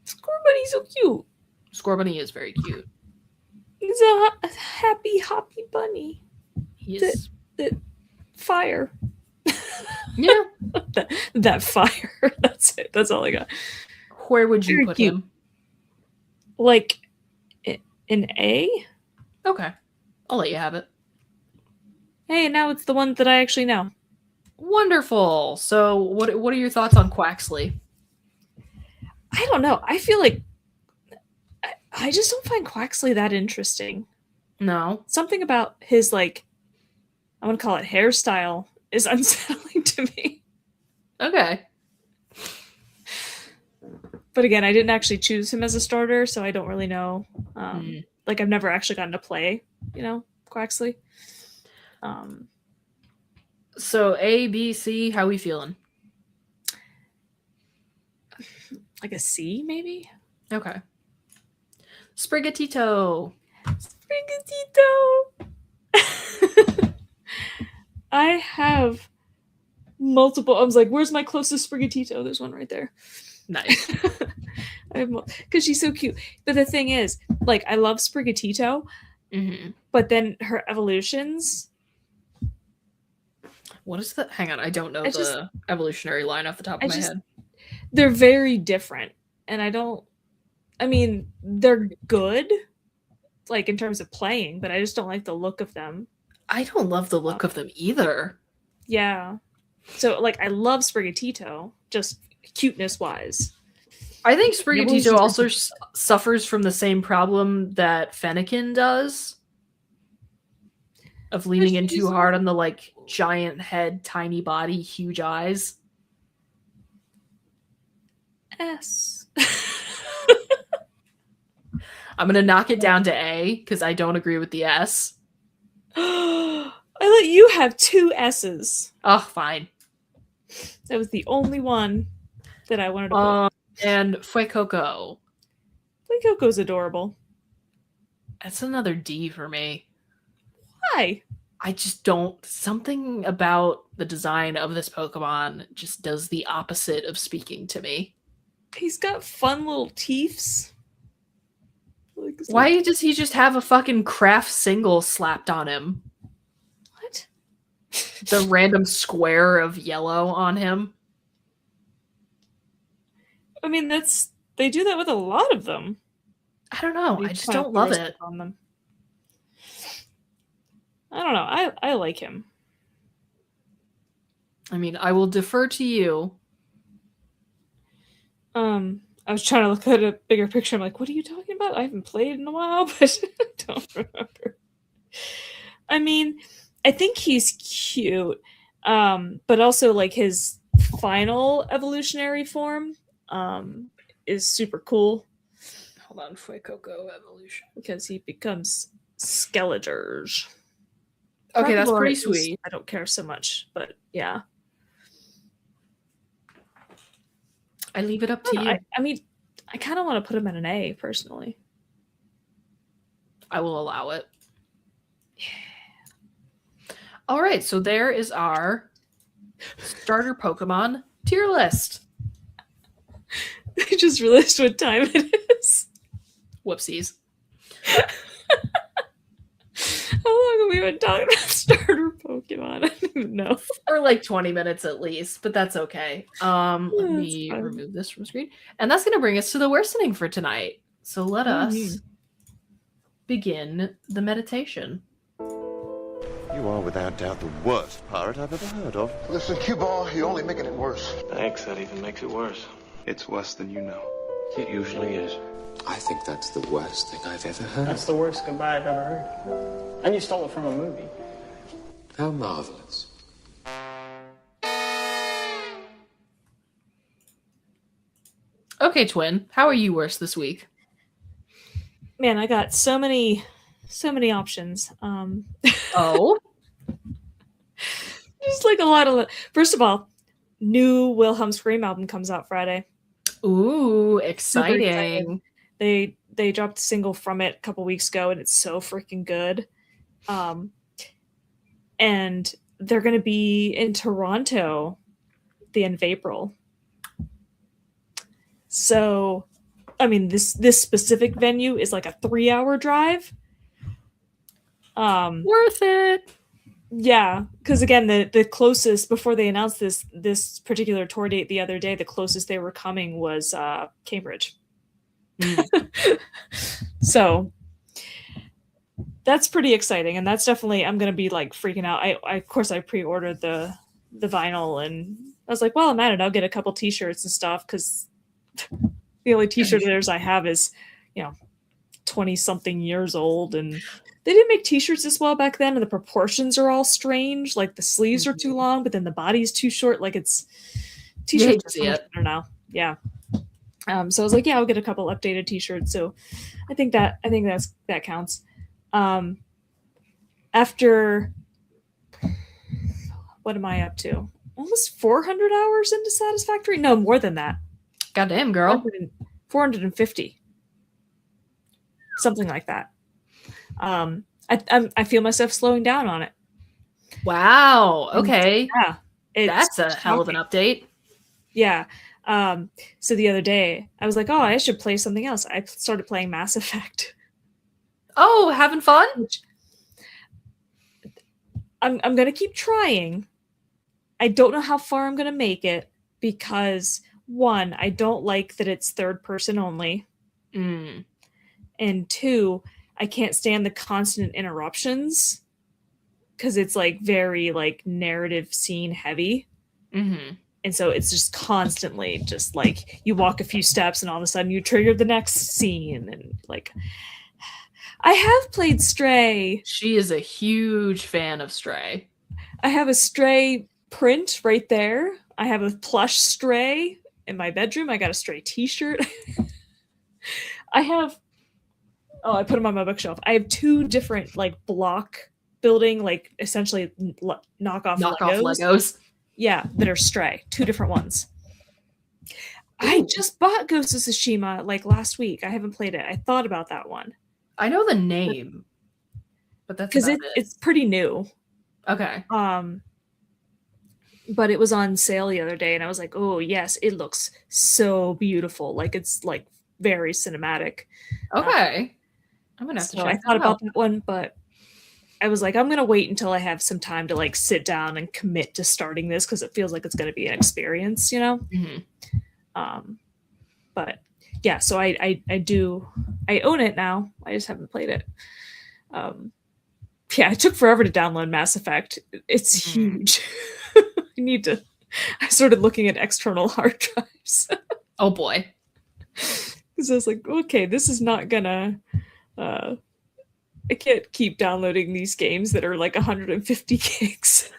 Score Bunny's so cute. Score Bunny is very cute. He's a happy, hoppy bunny. He is. The fire. Yeah. that fire. That's it. That's all I got. Where would you put him? Like, an A? Okay. I'll let you have it. Hey, now it's the one that I actually know. Wonderful. So what are your thoughts on Quaxley? I don't know. I feel like I just don't find Quaxley that interesting. No. Something about his, like, I want to call it hairstyle is unsettling to me. Okay. But again, I didn't actually choose him as a starter, so I don't really know. Like, I've never actually gotten to play, Quaxley. So A, B, C, how we feeling? Like a C, maybe? Okay. Sprigatito. Sprigatito! I have multiple. I was like, where's my closest Sprigatito? There's one right there. Nice. Because she's so cute. But the thing is, like, I love Sprigatito, but then her evolutions. What is that? Hang on, I don't know the evolutionary line off the top of my head. They're very different. And I mean, they're good, like, in terms of playing, but I just don't like the look of them. I don't love the look of them either. Yeah. So, like, I love Sprigatito, just cuteness-wise. I think Sprigatito also suffers from the same problem that Fennekin does. Of leaning in too hard on the, like, giant head, tiny body, huge eyes. S. I'm going to knock it down to A, because I don't agree with the S. I let you have 2 S's. Oh, fine. That was the only one that I wanted to put. And Fuecoco. Fuecoco's adorable. That's another D for me. Why? I just don't... Something about the design of this Pokemon just does the opposite of speaking to me. He's got fun little teeths. Why does he just have a fucking craft single slapped on him? What? The random square of yellow on him? I mean, they do that with a lot of them. I don't know. I just don't love it. On them. I don't know. I like him. I mean, I will defer to you. I was trying to look at a bigger picture. I'm like, what are you talking about? I haven't played in a while, but I don't remember. I mean, I think he's cute, but also, like, his final evolutionary form is super cool. Hold on, Fuecoco evolution. Because he becomes Skeletors. Okay, that's pretty sweet. I don't care so much, but yeah. I leave it up I to don't know, you. I mean, I kind of want to put him at an A personally. I will allow it. All right, so there is our starter Pokemon tier list. I just realized what time it is. Whoopsies. How long have we been talking about starter Pokemon? I don't even know. For like 20 minutes at least, but that's okay. Let me fine. remove this from screen. And that's going to bring us to the worsening for tonight. So let us begin the meditation. You are without doubt the worst pirate I've ever heard of. Listen, cue ball, you're only making it worse. Thanks, that even makes it worse. It's worse than you know. It usually is. I think that's the worst thing I've ever heard. That's the worst goodbye I've ever heard. And you stole it from a movie. How marvelous. Okay, Twin, how are you worse this week? Man, I got so many options. Oh? Just like a lot of. First of all, new Wilhelm Scream album comes out Friday. Ooh, Super exciting. excited. They dropped a single from it a couple weeks ago, and it's so freaking good. And they're going to be in Toronto the end of April. So, I mean, this specific venue is like a 3-hour drive. Worth it. Yeah, because again, the closest before they announced this particular tour date the other day, the closest they were coming was Cambridge. So that's pretty exciting, and that's definitely I'm gonna be like freaking out. I of course I pre-ordered the vinyl, and I was like, well, I'm at it. I'll get a couple T-shirts and stuff because the only T-shirt theirs I have is 20-something years old, and they didn't make T-shirts this well back then, and the proportions are all strange. Like the sleeves are too long, but then the body's too short. Like it's T-shirts are so much better now. Yeah. So I was like, yeah, I'll get a couple updated T-shirts. So I think that counts. After what am I up to? Almost 400 hours into Satisfactory? No, more than that. Goddamn, girl. 450. Something like that. I feel myself slowing down on it. Wow. Okay. Yeah. That's a hell of an update. Yeah. So the other day I was like, oh, I should play something else. I started playing Mass Effect. Oh, having fun? I'm gonna keep trying. I don't know how far I'm gonna make it because one, I don't like that it's third person only. And two, I can't stand the constant interruptions because it's like very like narrative scene heavy. And so it's just constantly just like you walk a few steps and all of a sudden you trigger the next scene. And like, I have played Stray. She is a huge fan of Stray. I have a Stray print right there. I have a plush Stray in my bedroom. I got a Stray t-shirt. I put them on my bookshelf. I have 2 different like block building, like essentially knockoff Legos. Yeah, that are Stray. 2 different ones. Ooh. I just bought Ghost of Tsushima like last week. I haven't played it. I thought about that one. I know the name, but that's because it's pretty new. Okay. But it was on sale the other day, and I was like, oh yes, it looks so beautiful. Like it's like very cinematic. Okay. I'm gonna have to check. I thought about that one, but I was like, I'm gonna wait until I have some time to like sit down and commit to starting this because it feels like it's gonna be an experience, But yeah, so I own it now. I just haven't played it. Yeah, it took forever to download Mass Effect. It's huge. I started looking at external hard drives. Oh boy. Because I was like, okay, this is not gonna I can't keep downloading these games that are like 150 gigs.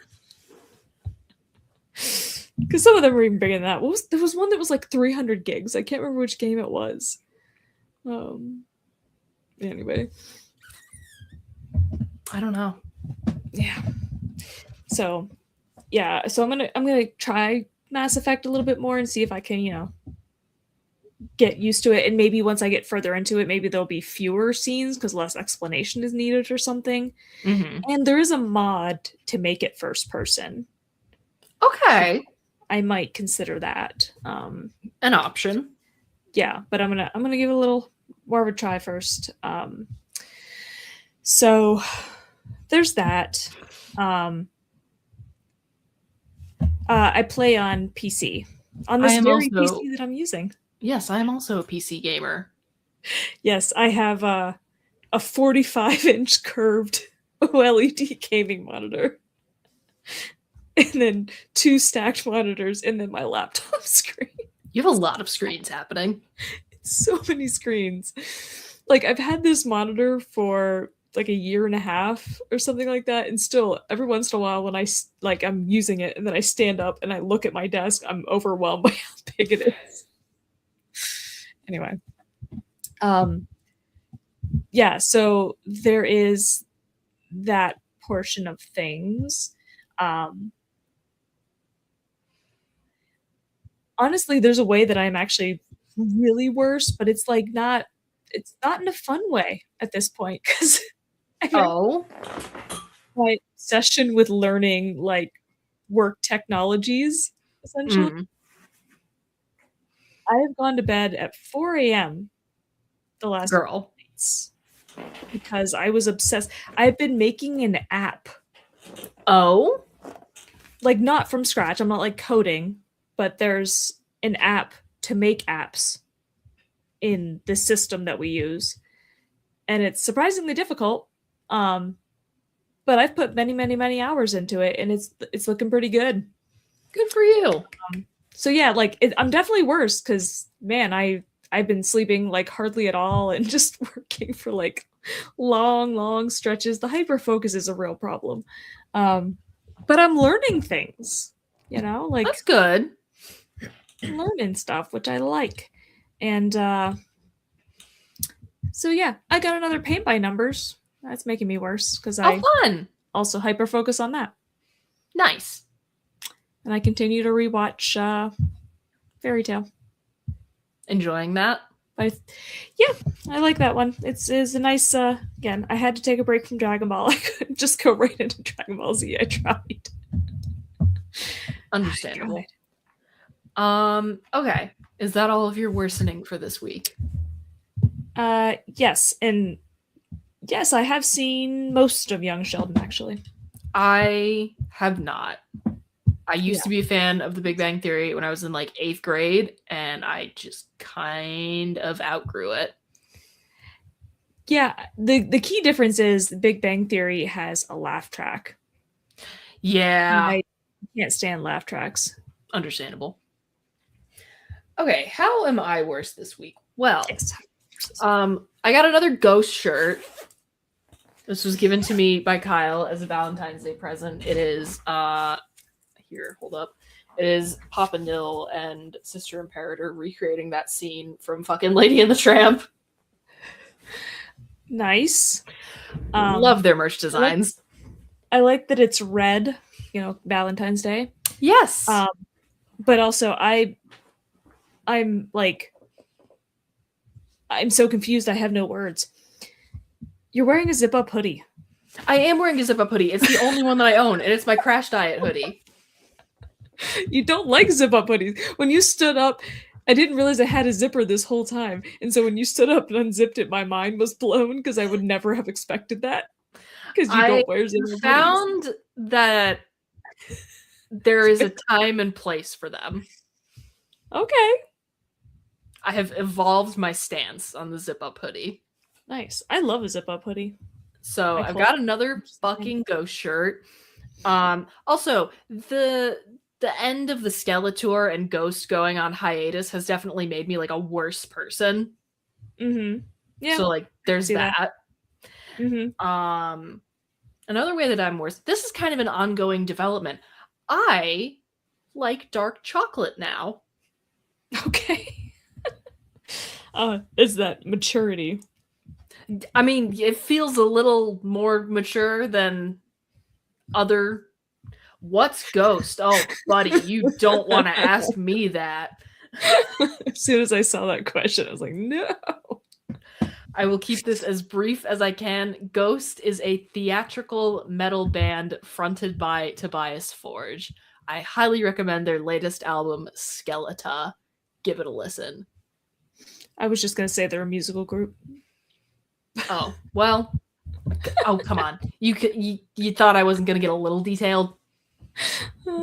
Because some of them are even bigger than that. There was one that was like 300 gigs. I can't remember which game it was. Anyway. I don't know. Yeah. So, yeah. So I'm gonna try Mass Effect a little bit more and see if I can, get used to it, and maybe once I get further into it, maybe there'll be fewer scenes because less explanation is needed or something. Mm-hmm. And there is a mod to make it first person. Okay. I might consider that. An option. Yeah, but I'm gonna give it a little more of a try first. So there's that. I play on PC. On this very PC that I'm using. Yes, I am also a PC gamer. Yes, I have a 45-inch curved OLED gaming monitor. And then 2 stacked monitors, and then my laptop screen. You have a lot of screens happening. So many screens. Like, I've had this monitor for like a year and a half or something like that, and still every once in a while when I'm using it and then I stand up and I look at my desk, I'm overwhelmed by how big it is. Anyway. Yeah, so there is that portion of things. Honestly, there's a way that I'm actually really worse, but it's like not in a fun way at this point, because my obsession with learning like work technologies, essentially. I have gone to bed at 4 a.m. the last Girl. nights because I was obsessed. I've been making an app. Oh? Like, not from scratch. I'm not like coding, but there's an app to make apps in the system that we use. And it's surprisingly difficult. But I've put many, many, many hours into it, and it's looking pretty good. Good for you. So yeah, like I'm definitely worse because, man, I've been sleeping like hardly at all and just working for like long stretches. The hyperfocus is a real problem. But I'm learning things, like that's good. Learning stuff, which I like. And so yeah, I got another paint by numbers. That's making me worse because I also hyperfocus on that. Nice. And I continue to rewatch Fairy Tale. Enjoying that? Yeah, I like that one. It's a nice. Again, I had to take a break from Dragon Ball. I couldn't just go right into Dragon Ball Z. I tried. Understandable. Okay. Is that all of your worsening for this week? Yes, and yes, I have seen most of Young Sheldon, actually. I have not. I used to be a fan of The Big Bang Theory when I was in like 8th grade, and I just kind of outgrew it. Yeah, the key difference is The Big Bang Theory has a laugh track. Yeah. I can't stand laugh tracks. Understandable. Okay, how am I worse this week? Well, I got another ghost shirt. This was given to me by Kyle as a Valentine's Day present. It is here, hold up. It is Papa Nil and Sister Imperator recreating that scene from fucking Lady and the Tramp. Nice. Love their merch designs. I like that it's red, Valentine's Day. Yes. But also I'm so confused I have no words. You're wearing a zip-up hoodie. I am wearing a zip-up hoodie. It's the only one that I own, and it's my Crash Diet hoodie. You don't like zip-up hoodies. When you stood up, I didn't realize I had a zipper this whole time. And so when you stood up and unzipped it, my mind was blown because I would never have expected that. Because you don't wear zip-up hoodies. I found that there is a time and place for them. Okay. I have evolved my stance on the zip-up hoodie. Nice. I love a zip-up hoodie. So I've got another fucking ghost shirt. Also, the end of the Skeletor and Ghost going on hiatus has definitely made me like a worse person. Mm-hmm. Yeah. So like there's that. Mm-hmm. Another way that I'm worse. This is kind of an ongoing development. I like dark chocolate now. Okay. Is that maturity? I mean, it feels a little more mature than other. What's Ghost? Oh, buddy, you don't want to ask me that. As soon as I saw that question, I was like, no. I will keep this as brief as I can. Ghost is a theatrical metal band fronted by Tobias Forge. I highly recommend their latest album, Skeleta. Give it a listen. I was just gonna say they're a musical group. Oh, well. Oh, come on. You thought I wasn't going to get a little detailed?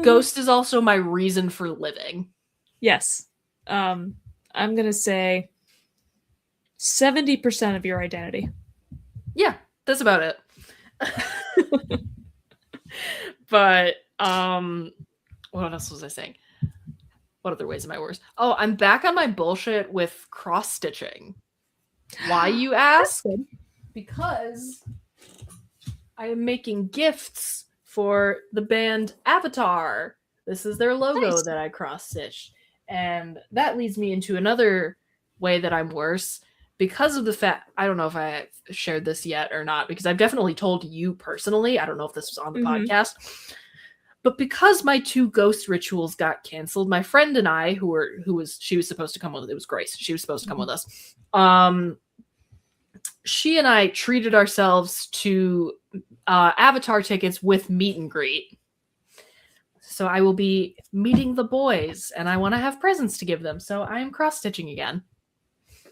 Ghost is also my reason for living. Yes. I'm gonna say 70% of your identity. Yeah, that's about it. But what else was I saying? What other ways am I worse? Oh, I'm back on my bullshit with cross stitching. Why, you ask? Because I am making gifts for the band Avatar. This is their logo Nice. that I cross stitched. And that leads me into another way that I'm worse because of the fact, I don't know if I shared this yet or not, because I've definitely told you personally. I don't know if this was on the podcast. But because my 2 ghost rituals got canceled, my friend and I, she was supposed to come with, it was Grace. She was supposed to come with us. She and I treated ourselves to Avatar tickets with meet and greet. So I will be meeting the boys, and I want to have presents to give them. So I am cross-stitching again.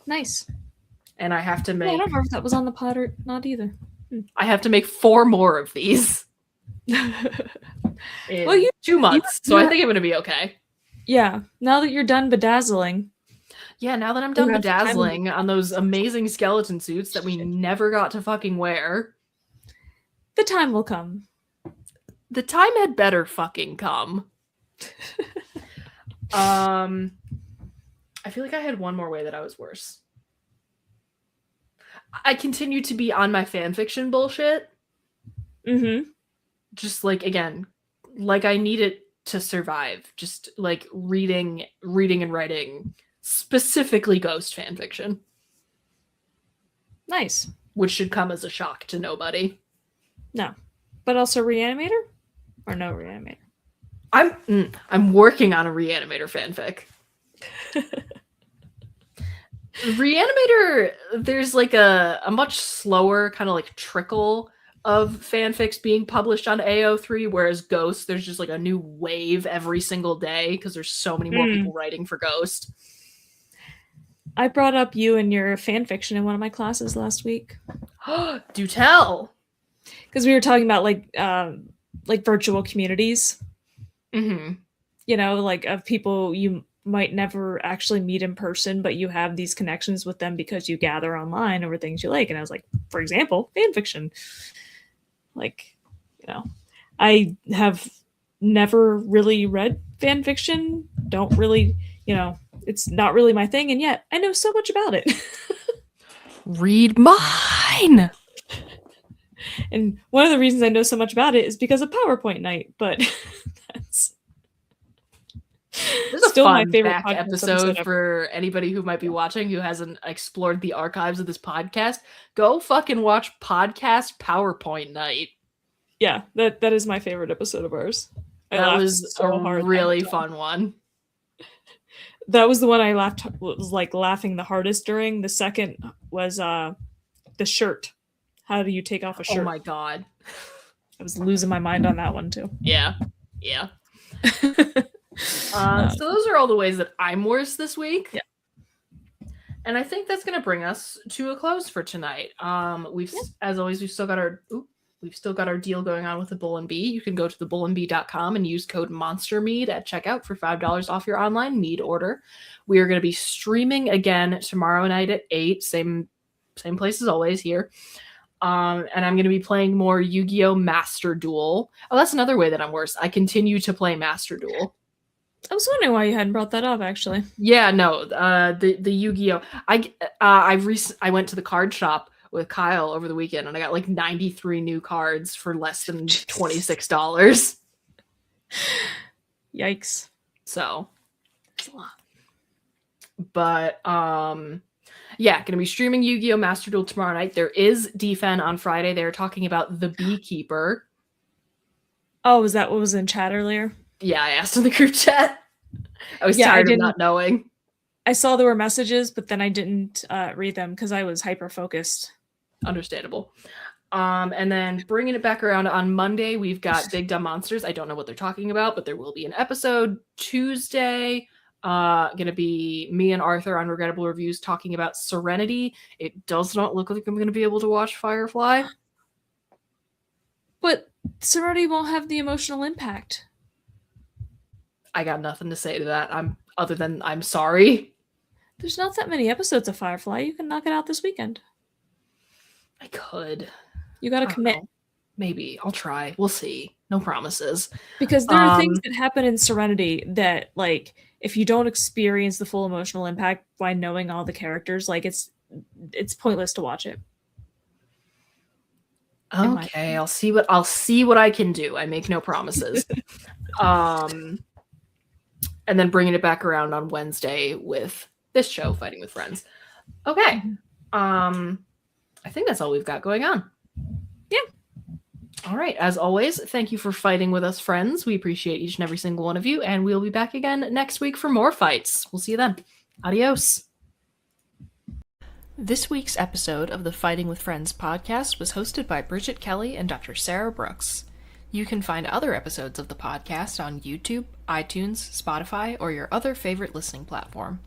Nice. And I have to Yeah, I make... don't know if that was on the pod or not either. I have to make 4 more of these. Well, you 2 months, so I think I'm going to be okay. Yeah, now that you're done bedazzling. Yeah, now that I'm done You have time. bedazzling on those amazing skeleton suits that we never got to fucking wear, The time will come. the time had better fucking come. I feel like I had one more way that I was worse. I continue to be on my fanfiction bullshit. Mm-hmm. Just like, again, like I need it to survive. Just like reading and writing specifically ghost fanfiction. Nice. Which should come as a shock to nobody. No. But also Reanimator? Or no Reanimator? I'm working on a Reanimator fanfic. Reanimator, there's like a much slower kind of like trickle of fanfics being published on AO3, whereas Ghost, there's just like a new wave every single day because there's so many more people writing for Ghost. I brought up you and your fanfiction in one of my classes last week. Do tell. Because we were talking about like virtual communities. Mm-hmm. You know, like of people you might never actually meet in person, but you have these connections with them because you gather online over things you like. And I was like, for example, fanfiction. Like, you know, I have never really read fanfiction. Don't really, you know, it's not really my thing. And yet I know so much about it. Read mine. And one of the reasons I know so much about it is because of PowerPoint night, but that's This is still a my fun favorite back podcast episode for anybody who might be watching who hasn't explored the archives of this podcast. Go fucking watch podcast PowerPoint night. Yeah, that is my favorite episode of ours. That was so a really fun one. That was the one I was like laughing the hardest during. The second was the shirt. How do you take off a shirt? Oh my god. I was losing my mind on that one too. Yeah. So those are all the ways that I'm worse this week. Yeah. And I think that's going to bring us to a close for tonight. As always, we've still got our deal going on with the Bull and Bee. You can go to thebullandbee.com and use code MONSTERMEAD at checkout for $5 off your online mead order. We are going to be streaming again tomorrow night at 8, same place as always here. And I'm going to be playing more Yu-Gi-Oh! Master Duel. Oh, that's another way that I'm worse. I continue to play Master Duel. I was wondering why you hadn't brought that up, actually. Yeah, no, the Yu-Gi-Oh! I went to the card shop with Kyle over the weekend, and I got like 93 new cards for less than $26. Yikes! So, that's a lot. But yeah, gonna be streaming Yu-Gi-Oh! Master Duel tomorrow night. There is DFN on Friday. They're talking about the Beekeeper. Oh, was that what was in chat earlier? Yeah, I asked in the group chat. I was tired of not knowing. I saw there were messages, but then I didn't read them because I was hyper focused. Understandable. And then bringing it back around on Monday, we've got Big Dumb Monsters. I don't know what they're talking about, but there will be an episode. Tuesday, gonna be me and Arthur on Regrettable Reviews talking about Serenity. It does not look like I'm gonna be able to watch Firefly. But Serenity won't have the emotional impact. I got nothing to say to that. Other than I'm sorry. There's not that many episodes of Firefly. You can knock it out this weekend. I could. You gotta I don't commit. know. Maybe. I'll try. We'll see. No promises. Because there are things that happen in Serenity that, like, if you don't experience the full emotional impact by knowing all the characters, like, it's pointless to watch it. Okay, I'll see what I can do. I make no promises. And then bringing it back around on Wednesday with this show, Fighting with Friends. Okay. I think that's all we've got going on. Yeah. All right. As always, thank you for fighting with us, friends. We appreciate each and every single one of you, and we'll be back again next week for more fights. We'll see you then. Adios. This week's episode of the Fighting with Friends podcast was hosted by Bridget Kelly and Dr. Sarah Brookes. You can find other episodes of the podcast on YouTube, iTunes, Spotify, or your other favorite listening platform.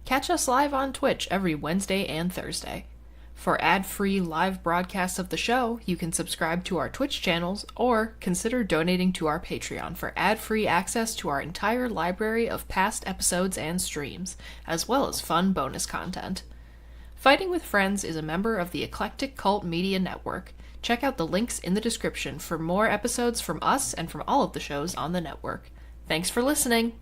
Catch us live on Twitch every Wednesday and Thursday. For ad-free live broadcasts of the show, you can subscribe to our Twitch channels or consider donating to our Patreon for ad-free access to our entire library of past episodes and streams, as well as fun bonus content. Fighting with Friends is a member of the Eclectic Cult Media Network. Check out the links in the description for more episodes from us and from all of the shows on the network. Thanks for listening!